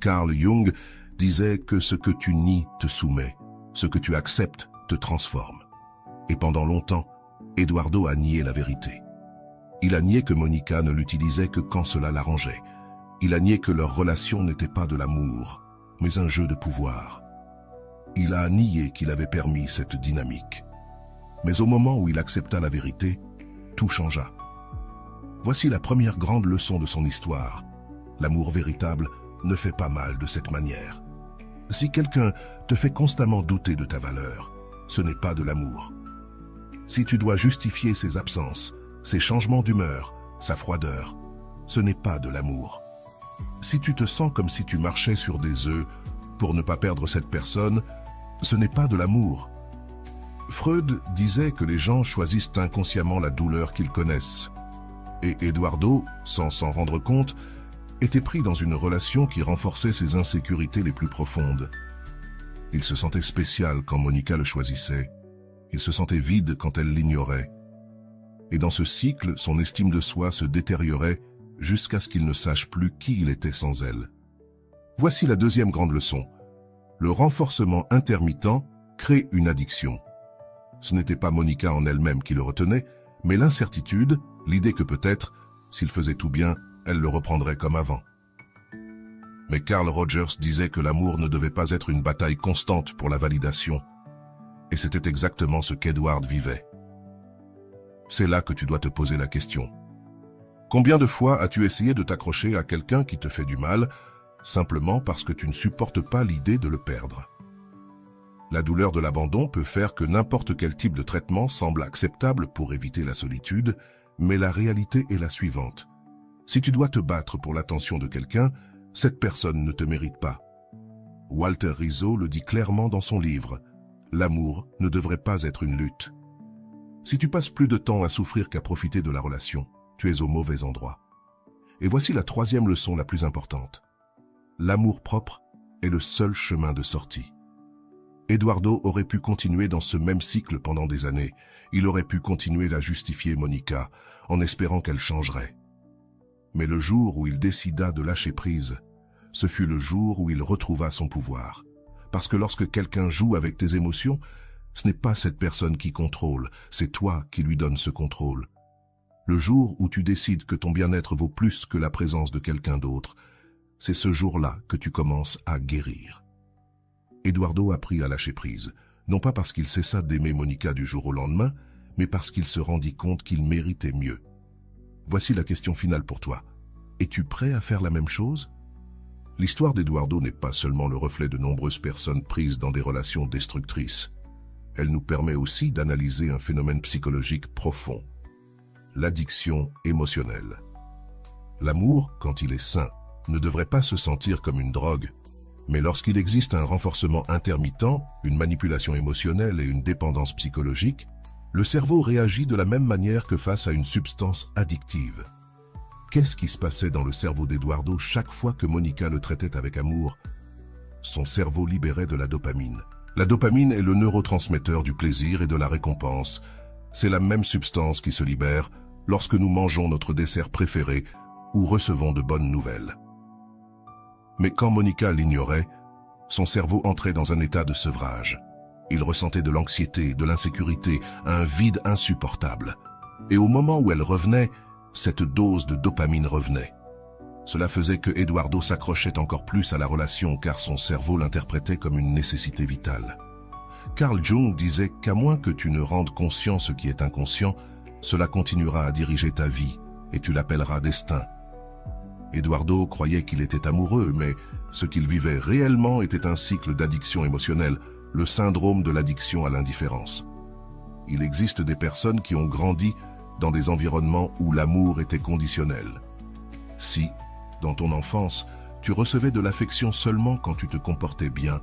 Carl Jung disait que ce que tu nies te soumet, ce que tu acceptes te transforme. Et pendant longtemps, Eduardo a nié la vérité. Il a nié que Monica ne l'utilisait que quand cela l'arrangeait. Il a nié que leur relation n'était pas de l'amour, mais un jeu de pouvoir. Il a nié qu'il avait permis cette dynamique. Mais au moment où il accepta la vérité, tout changea. Voici la première grande leçon de son histoire. L'amour véritable ne fait pas mal de cette manière. Si quelqu'un te fait constamment douter de ta valeur, ce n'est pas de l'amour. Si tu dois justifier ses absences, ses changements d'humeur, sa froideur, ce n'est pas de l'amour. Si tu te sens comme si tu marchais sur des œufs pour ne pas perdre cette personne, ce n'est pas de l'amour. Freud disait que les gens choisissent inconsciemment la douleur qu'ils connaissent. Et Eduardo, sans s'en rendre compte, était pris dans une relation qui renforçait ses insécurités les plus profondes. Il se sentait spécial quand Monica le choisissait. Il se sentait vide quand elle l'ignorait. Et dans ce cycle, son estime de soi se détériorait jusqu'à ce qu'il ne sache plus qui il était sans elle. Voici la deuxième grande leçon. Le renforcement intermittent crée une addiction. Ce n'était pas Monica en elle-même qui le retenait, mais l'incertitude, l'idée que peut-être, s'il faisait tout bien, elle le reprendrait comme avant. Mais Carl Rogers disait que l'amour ne devait pas être une bataille constante pour la validation. Et c'était exactement ce qu'Edward vivait. C'est là que tu dois te poser la question. Combien de fois as-tu essayé de t'accrocher à quelqu'un qui te fait du mal, simplement parce que tu ne supportes pas l'idée de le perdre? La douleur de l'abandon peut faire que n'importe quel type de traitement semble acceptable pour éviter la solitude, mais la réalité est la suivante. Si tu dois te battre pour l'attention de quelqu'un, cette personne ne te mérite pas. Walter Rizzo le dit clairement dans son livre. L'amour ne devrait pas être une lutte. Si tu passes plus de temps à souffrir qu'à profiter de la relation, tu es au mauvais endroit. Et voici la troisième leçon la plus importante. L'amour-propre est le seul chemin de sortie. Eduardo aurait pu continuer dans ce même cycle pendant des années. Il aurait pu continuer à justifier Monica, en espérant qu'elle changerait. Mais le jour où il décida de lâcher prise, ce fut le jour où il retrouva son pouvoir. Parce que lorsque quelqu'un joue avec tes émotions, ce n'est pas cette personne qui contrôle, c'est toi qui lui donnes ce contrôle. Le jour où tu décides que ton bien-être vaut plus que la présence de quelqu'un d'autre, c'est ce jour-là que tu commences à guérir. Eduardo apprit à lâcher prise, non pas parce qu'il cessa d'aimer Monica du jour au lendemain, mais parce qu'il se rendit compte qu'il méritait mieux. Voici la question finale pour toi. Es-tu prêt à faire la même chose? L'histoire d'Eduardo n'est pas seulement le reflet de nombreuses personnes prises dans des relations destructrices. Elle nous permet aussi d'analyser un phénomène psychologique profond. L'addiction émotionnelle. L'amour, quand il est sain, ne devrait pas se sentir comme une drogue. Mais lorsqu'il existe un renforcement intermittent, une manipulation émotionnelle et une dépendance psychologique, le cerveau réagit de la même manière que face à une substance addictive. Qu'est-ce qui se passait dans le cerveau d'Eduardo chaque fois que Monica le traitait avec amour? Son cerveau libérait de la dopamine. La dopamine est le neurotransmetteur du plaisir et de la récompense. C'est la même substance qui se libère lorsque nous mangeons notre dessert préféré ou recevons de bonnes nouvelles. Mais quand Monica l'ignorait, son cerveau entrait dans un état de sevrage. Il ressentait de l'anxiété, de l'insécurité, un vide insupportable. Et au moment où elle revenait, cette dose de dopamine revenait. Cela faisait que Eduardo s'accrochait encore plus à la relation car son cerveau l'interprétait comme une nécessité vitale. Carl Jung disait qu'à moins que tu ne rendes conscient ce qui est inconscient, cela continuera à diriger ta vie et tu l'appelleras destin. Eduardo croyait qu'il était amoureux, mais ce qu'il vivait réellement était un cycle d'addiction émotionnelle, le syndrome de l'addiction à l'indifférence. Il existe des personnes qui ont grandi dans des environnements où l'amour était conditionnel. Si, dans ton enfance, tu recevais de l'affection seulement quand tu te comportais bien,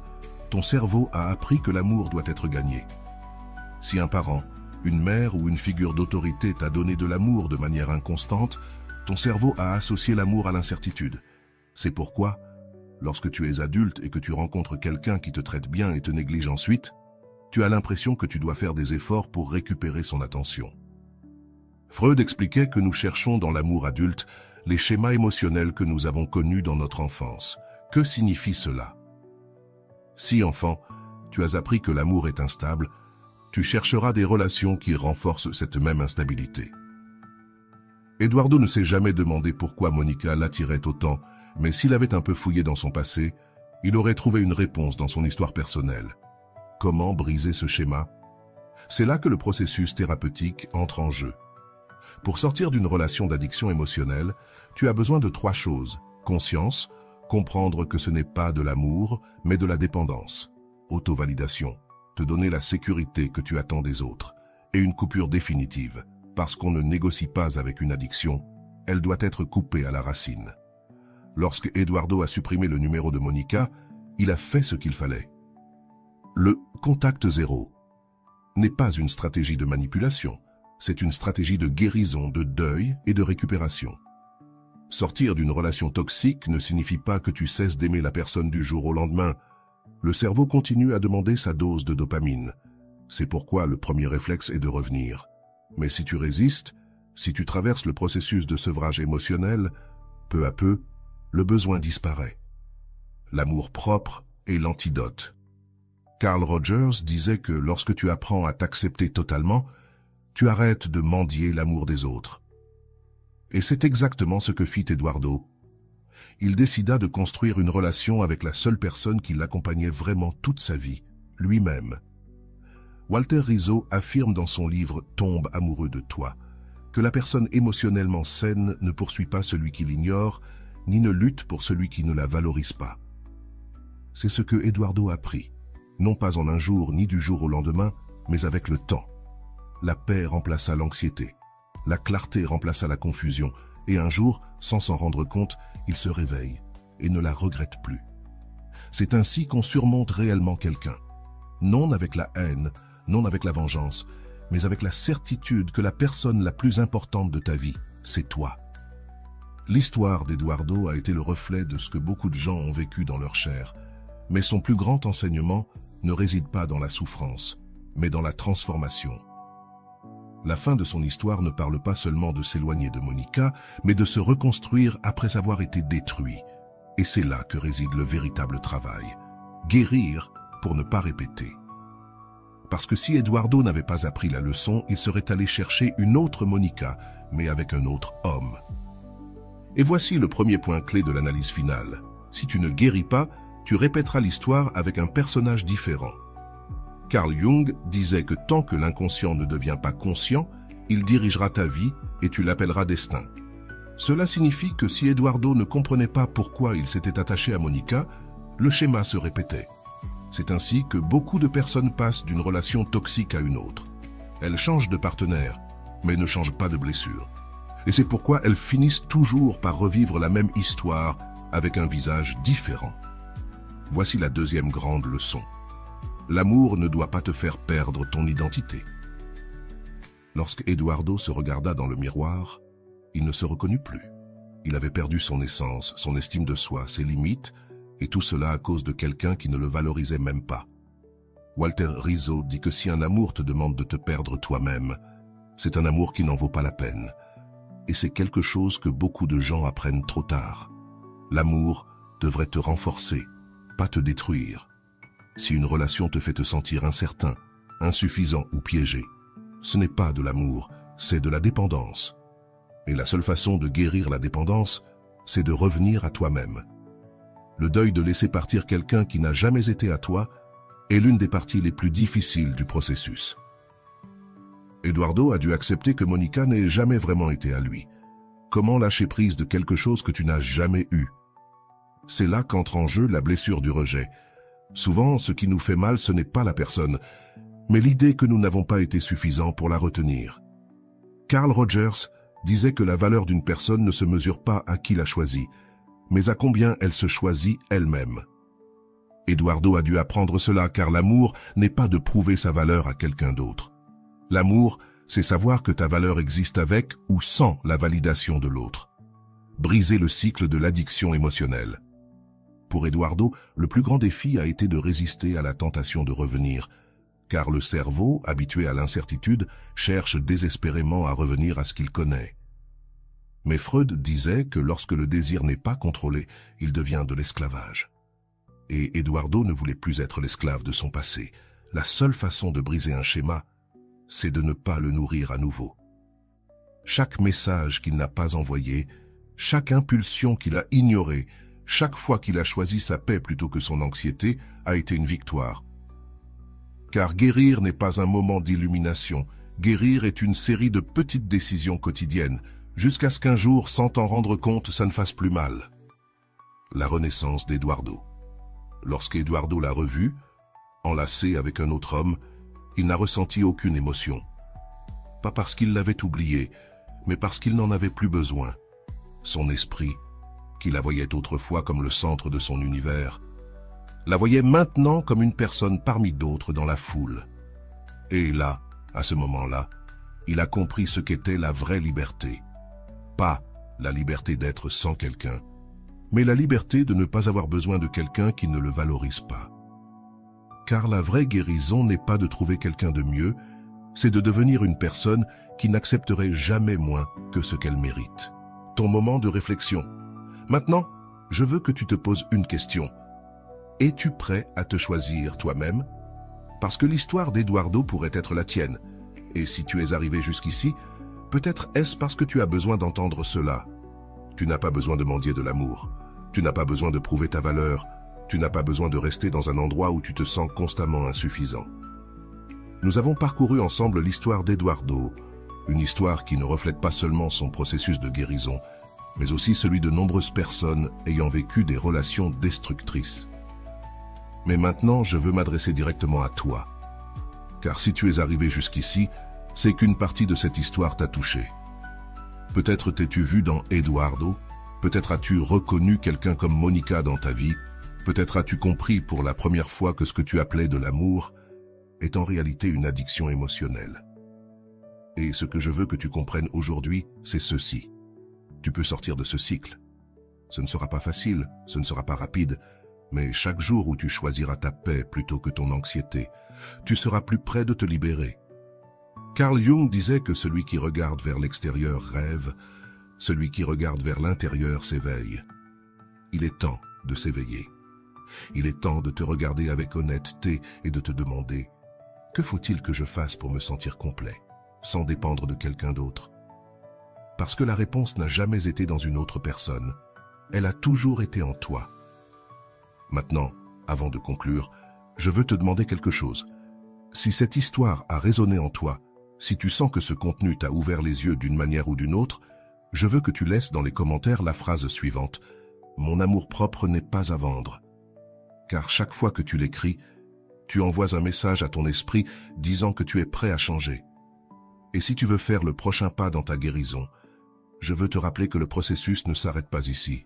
ton cerveau a appris que l'amour doit être gagné. Si un parent, une mère ou une figure d'autorité t'a donné de l'amour de manière inconstante, Ton cerveau a associé l'amour à l'incertitude. C'est pourquoi, lorsque tu es adulte et que tu rencontres quelqu'un qui te traite bien et te néglige ensuite, tu as l'impression que tu dois faire des efforts pour récupérer son attention. Freud expliquait que nous cherchons dans l'amour adulte les schémas émotionnels que nous avons connus dans notre enfance. Que signifie cela? Si, enfant, tu as appris que l'amour est instable, tu chercheras des relations qui renforcent cette même instabilité. Eduardo ne s'est jamais demandé pourquoi Monica l'attirait autant, mais s'il avait un peu fouillé dans son passé, il aurait trouvé une réponse dans son histoire personnelle. Comment briser ce schéma? C'est là que le processus thérapeutique entre en jeu. Pour sortir d'une relation d'addiction émotionnelle, tu as besoin de 3 choses. Conscience, comprendre que ce n'est pas de l'amour, mais de la dépendance. Autovalidation, te donner la sécurité que tu attends des autres. Et une coupure définitive, parce qu'on ne négocie pas avec une addiction, elle doit être coupée à la racine. Lorsque Eduardo a supprimé le numéro de Monica, il a fait ce qu'il fallait. Le contact zéro n'est pas une stratégie de manipulation. C'est une stratégie de guérison, de deuil et de récupération. Sortir d'une relation toxique ne signifie pas que tu cesses d'aimer la personne du jour au lendemain. Le cerveau continue à demander sa dose de dopamine. C'est pourquoi le premier réflexe est de revenir. Mais si tu résistes, si tu traverses le processus de sevrage émotionnel, peu à peu, le besoin disparaît. L'amour propre est l'antidote. Carl Rogers disait que lorsque tu apprends à t'accepter totalement, tu arrêtes de mendier l'amour des autres. Et c'est exactement ce que fit Eduardo. Il décida de construire une relation avec la seule personne qui l'accompagnait vraiment toute sa vie, lui-même. Walter Rizzo affirme dans son livre « Tombe amoureux de toi » que la personne émotionnellement saine ne poursuit pas celui qui l'ignore, ni ne lutte pour celui qui ne la valorise pas. C'est ce que Eduardo a appris, non pas en un jour ni du jour au lendemain, mais avec le temps. La paix remplaça l'anxiété, la clarté remplaça la confusion, et un jour, sans s'en rendre compte, il se réveille et ne la regrette plus. C'est ainsi qu'on surmonte réellement quelqu'un, non avec la haine, non avec la vengeance, mais avec la certitude que la personne la plus importante de ta vie, c'est toi. L'histoire d'Eduardo a été le reflet de ce que beaucoup de gens ont vécu dans leur chair, mais son plus grand enseignement ne réside pas dans la souffrance, mais dans la transformation. La fin de son histoire ne parle pas seulement de s'éloigner de Monica, mais de se reconstruire après avoir été détruit. Et c'est là que réside le véritable travail. Guérir pour ne pas répéter. Parce que si Eduardo n'avait pas appris la leçon, il serait allé chercher une autre Monica, mais avec un autre homme. Et voici le premier point clé de l'analyse finale. Si tu ne guéris pas, tu répéteras l'histoire avec un personnage différent. Carl Jung disait que tant que l'inconscient ne devient pas conscient, il dirigera ta vie et tu l'appelleras destin. Cela signifie que si Eduardo ne comprenait pas pourquoi il s'était attaché à Monica, le schéma se répétait. C'est ainsi que beaucoup de personnes passent d'une relation toxique à une autre. Elles changent de partenaire, mais ne changent pas de blessure. Et c'est pourquoi elles finissent toujours par revivre la même histoire avec un visage différent. Voici la deuxième grande leçon. L'amour ne doit pas te faire perdre ton identité. Lorsque Eduardo se regarda dans le miroir, il ne se reconnut plus. Il avait perdu son essence, son estime de soi, ses limites, et tout cela à cause de quelqu'un qui ne le valorisait même pas. Walter Rizzo dit que si un amour te demande de te perdre toi-même, c'est un amour qui n'en vaut pas la peine. Et c'est quelque chose que beaucoup de gens apprennent trop tard. L'amour devrait te renforcer, pas te détruire. Si une relation te fait te sentir incertain, insuffisant ou piégé, ce n'est pas de l'amour, c'est de la dépendance. Et la seule façon de guérir la dépendance, c'est de revenir à toi-même. Le deuil de laisser partir quelqu'un qui n'a jamais été à toi est l'une des parties les plus difficiles du processus. Eduardo a dû accepter que Monica n'ait jamais vraiment été à lui. Comment lâcher prise de quelque chose que tu n'as jamais eu? C'est là qu'entre en jeu la blessure du rejet. Souvent, ce qui nous fait mal, ce n'est pas la personne, mais l'idée que nous n'avons pas été suffisants pour la retenir. Carl Rogers disait que la valeur d'une personne ne se mesure pas à qui la choisit, mais à combien elle se choisit elle-même. Eduardo a dû apprendre cela car l'amour n'est pas de prouver sa valeur à quelqu'un d'autre. L'amour, c'est savoir que ta valeur existe avec ou sans la validation de l'autre. briser le cycle de l'addiction émotionnelle. Pour Eduardo, le plus grand défi a été de résister à la tentation de revenir, car le cerveau, habitué à l'incertitude, cherche désespérément à revenir à ce qu'il connaît. Mais Freud disait que lorsque le désir n'est pas contrôlé, il devient de l'esclavage. Et Eduardo ne voulait plus être l'esclave de son passé. La seule façon de briser un schéma, c'est de ne pas le nourrir à nouveau. Chaque message qu'il n'a pas envoyé, chaque impulsion qu'il a ignorée, chaque fois qu'il a choisi sa paix plutôt que son anxiété, a été une victoire. Car guérir n'est pas un moment d'illumination. Guérir est une série de petites décisions quotidiennes, jusqu'à ce qu'un jour, sans t'en rendre compte, ça ne fasse plus mal. La renaissance d'Eduardo. Lorsqu'Eduardo l'a revu, enlacé avec un autre homme, il n'a ressenti aucune émotion. Pas parce qu'il l'avait oublié, mais parce qu'il n'en avait plus besoin. Son esprit, qui la voyait autrefois comme le centre de son univers, la voyait maintenant comme une personne parmi d'autres dans la foule. Et là, à ce moment-là, il a compris ce qu'était la vraie liberté. Pas la liberté d'être sans quelqu'un, mais la liberté de ne pas avoir besoin de quelqu'un qui ne le valorise pas. Car la vraie guérison n'est pas de trouver quelqu'un de mieux, c'est de devenir une personne qui n'accepterait jamais moins que ce qu'elle mérite. Ton moment de réflexion. Maintenant, je veux que tu te poses une question. Es-tu prêt à te choisir toi-même? Parce que l'histoire d'Eduardo pourrait être la tienne. Et si tu es arrivé jusqu'ici, peut-être est-ce parce que tu as besoin d'entendre cela. Tu n'as pas besoin de mendier de l'amour. Tu n'as pas besoin de prouver ta valeur. Tu n'as pas besoin de rester dans un endroit où tu te sens constamment insuffisant. Nous avons parcouru ensemble l'histoire d'Eduardo, une histoire qui ne reflète pas seulement son processus de guérison, mais aussi celui de nombreuses personnes ayant vécu des relations destructrices. Mais maintenant, je veux m'adresser directement à toi. Car si tu es arrivé jusqu'ici, c'est qu'une partie de cette histoire t'a touché. Peut-être t'es-tu vu dans Eduardo, peut-être as-tu reconnu quelqu'un comme Monica dans ta vie, peut-être as-tu compris pour la première fois que ce que tu appelais de l'amour est en réalité une addiction émotionnelle. Et ce que je veux que tu comprennes aujourd'hui, c'est ceci. Tu peux sortir de ce cycle. Ce ne sera pas facile, ce ne sera pas rapide, mais chaque jour où tu choisiras ta paix plutôt que ton anxiété, tu seras plus près de te libérer. Carl Jung disait que celui qui regarde vers l'extérieur rêve, celui qui regarde vers l'intérieur s'éveille. Il est temps de s'éveiller. Il est temps de te regarder avec honnêteté et de te demander « Que faut-il que je fasse pour me sentir complet, sans dépendre de quelqu'un d'autre ?» Parce que la réponse n'a jamais été dans une autre personne. Elle a toujours été en toi. Maintenant, avant de conclure, je veux te demander quelque chose. Si cette histoire a résonné en toi, si tu sens que ce contenu t'a ouvert les yeux d'une manière ou d'une autre, je veux que tu laisses dans les commentaires la phrase suivante. Mon amour-propre n'est pas à vendre. Car chaque fois que tu l'écris, tu envoies un message à ton esprit disant que tu es prêt à changer. Et si tu veux faire le prochain pas dans ta guérison, je veux te rappeler que le processus ne s'arrête pas ici.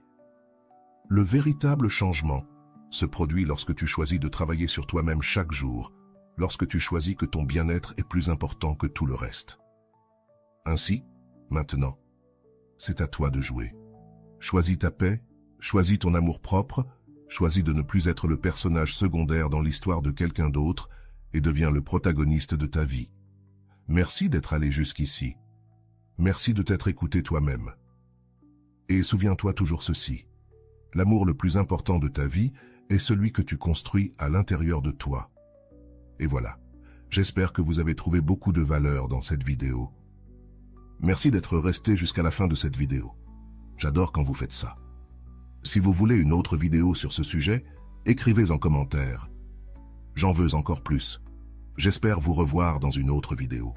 Le véritable changement se produit lorsque tu choisis de travailler sur toi-même chaque jour, lorsque tu choisis que ton bien-être est plus important que tout le reste. Ainsi, maintenant, c'est à toi de jouer. Choisis ta paix, choisis ton amour-propre, choisis de ne plus être le personnage secondaire dans l'histoire de quelqu'un d'autre et deviens le protagoniste de ta vie. Merci d'être allé jusqu'ici. Merci de t'être écouté toi-même. Et souviens-toi toujours ceci. L'amour le plus important de ta vie est celui que tu construis à l'intérieur de toi. Et voilà, j'espère que vous avez trouvé beaucoup de valeur dans cette vidéo. Merci d'être resté jusqu'à la fin de cette vidéo. J'adore quand vous faites ça. Si vous voulez une autre vidéo sur ce sujet, écrivez en commentaire. J'en veux encore plus. J'espère vous revoir dans une autre vidéo.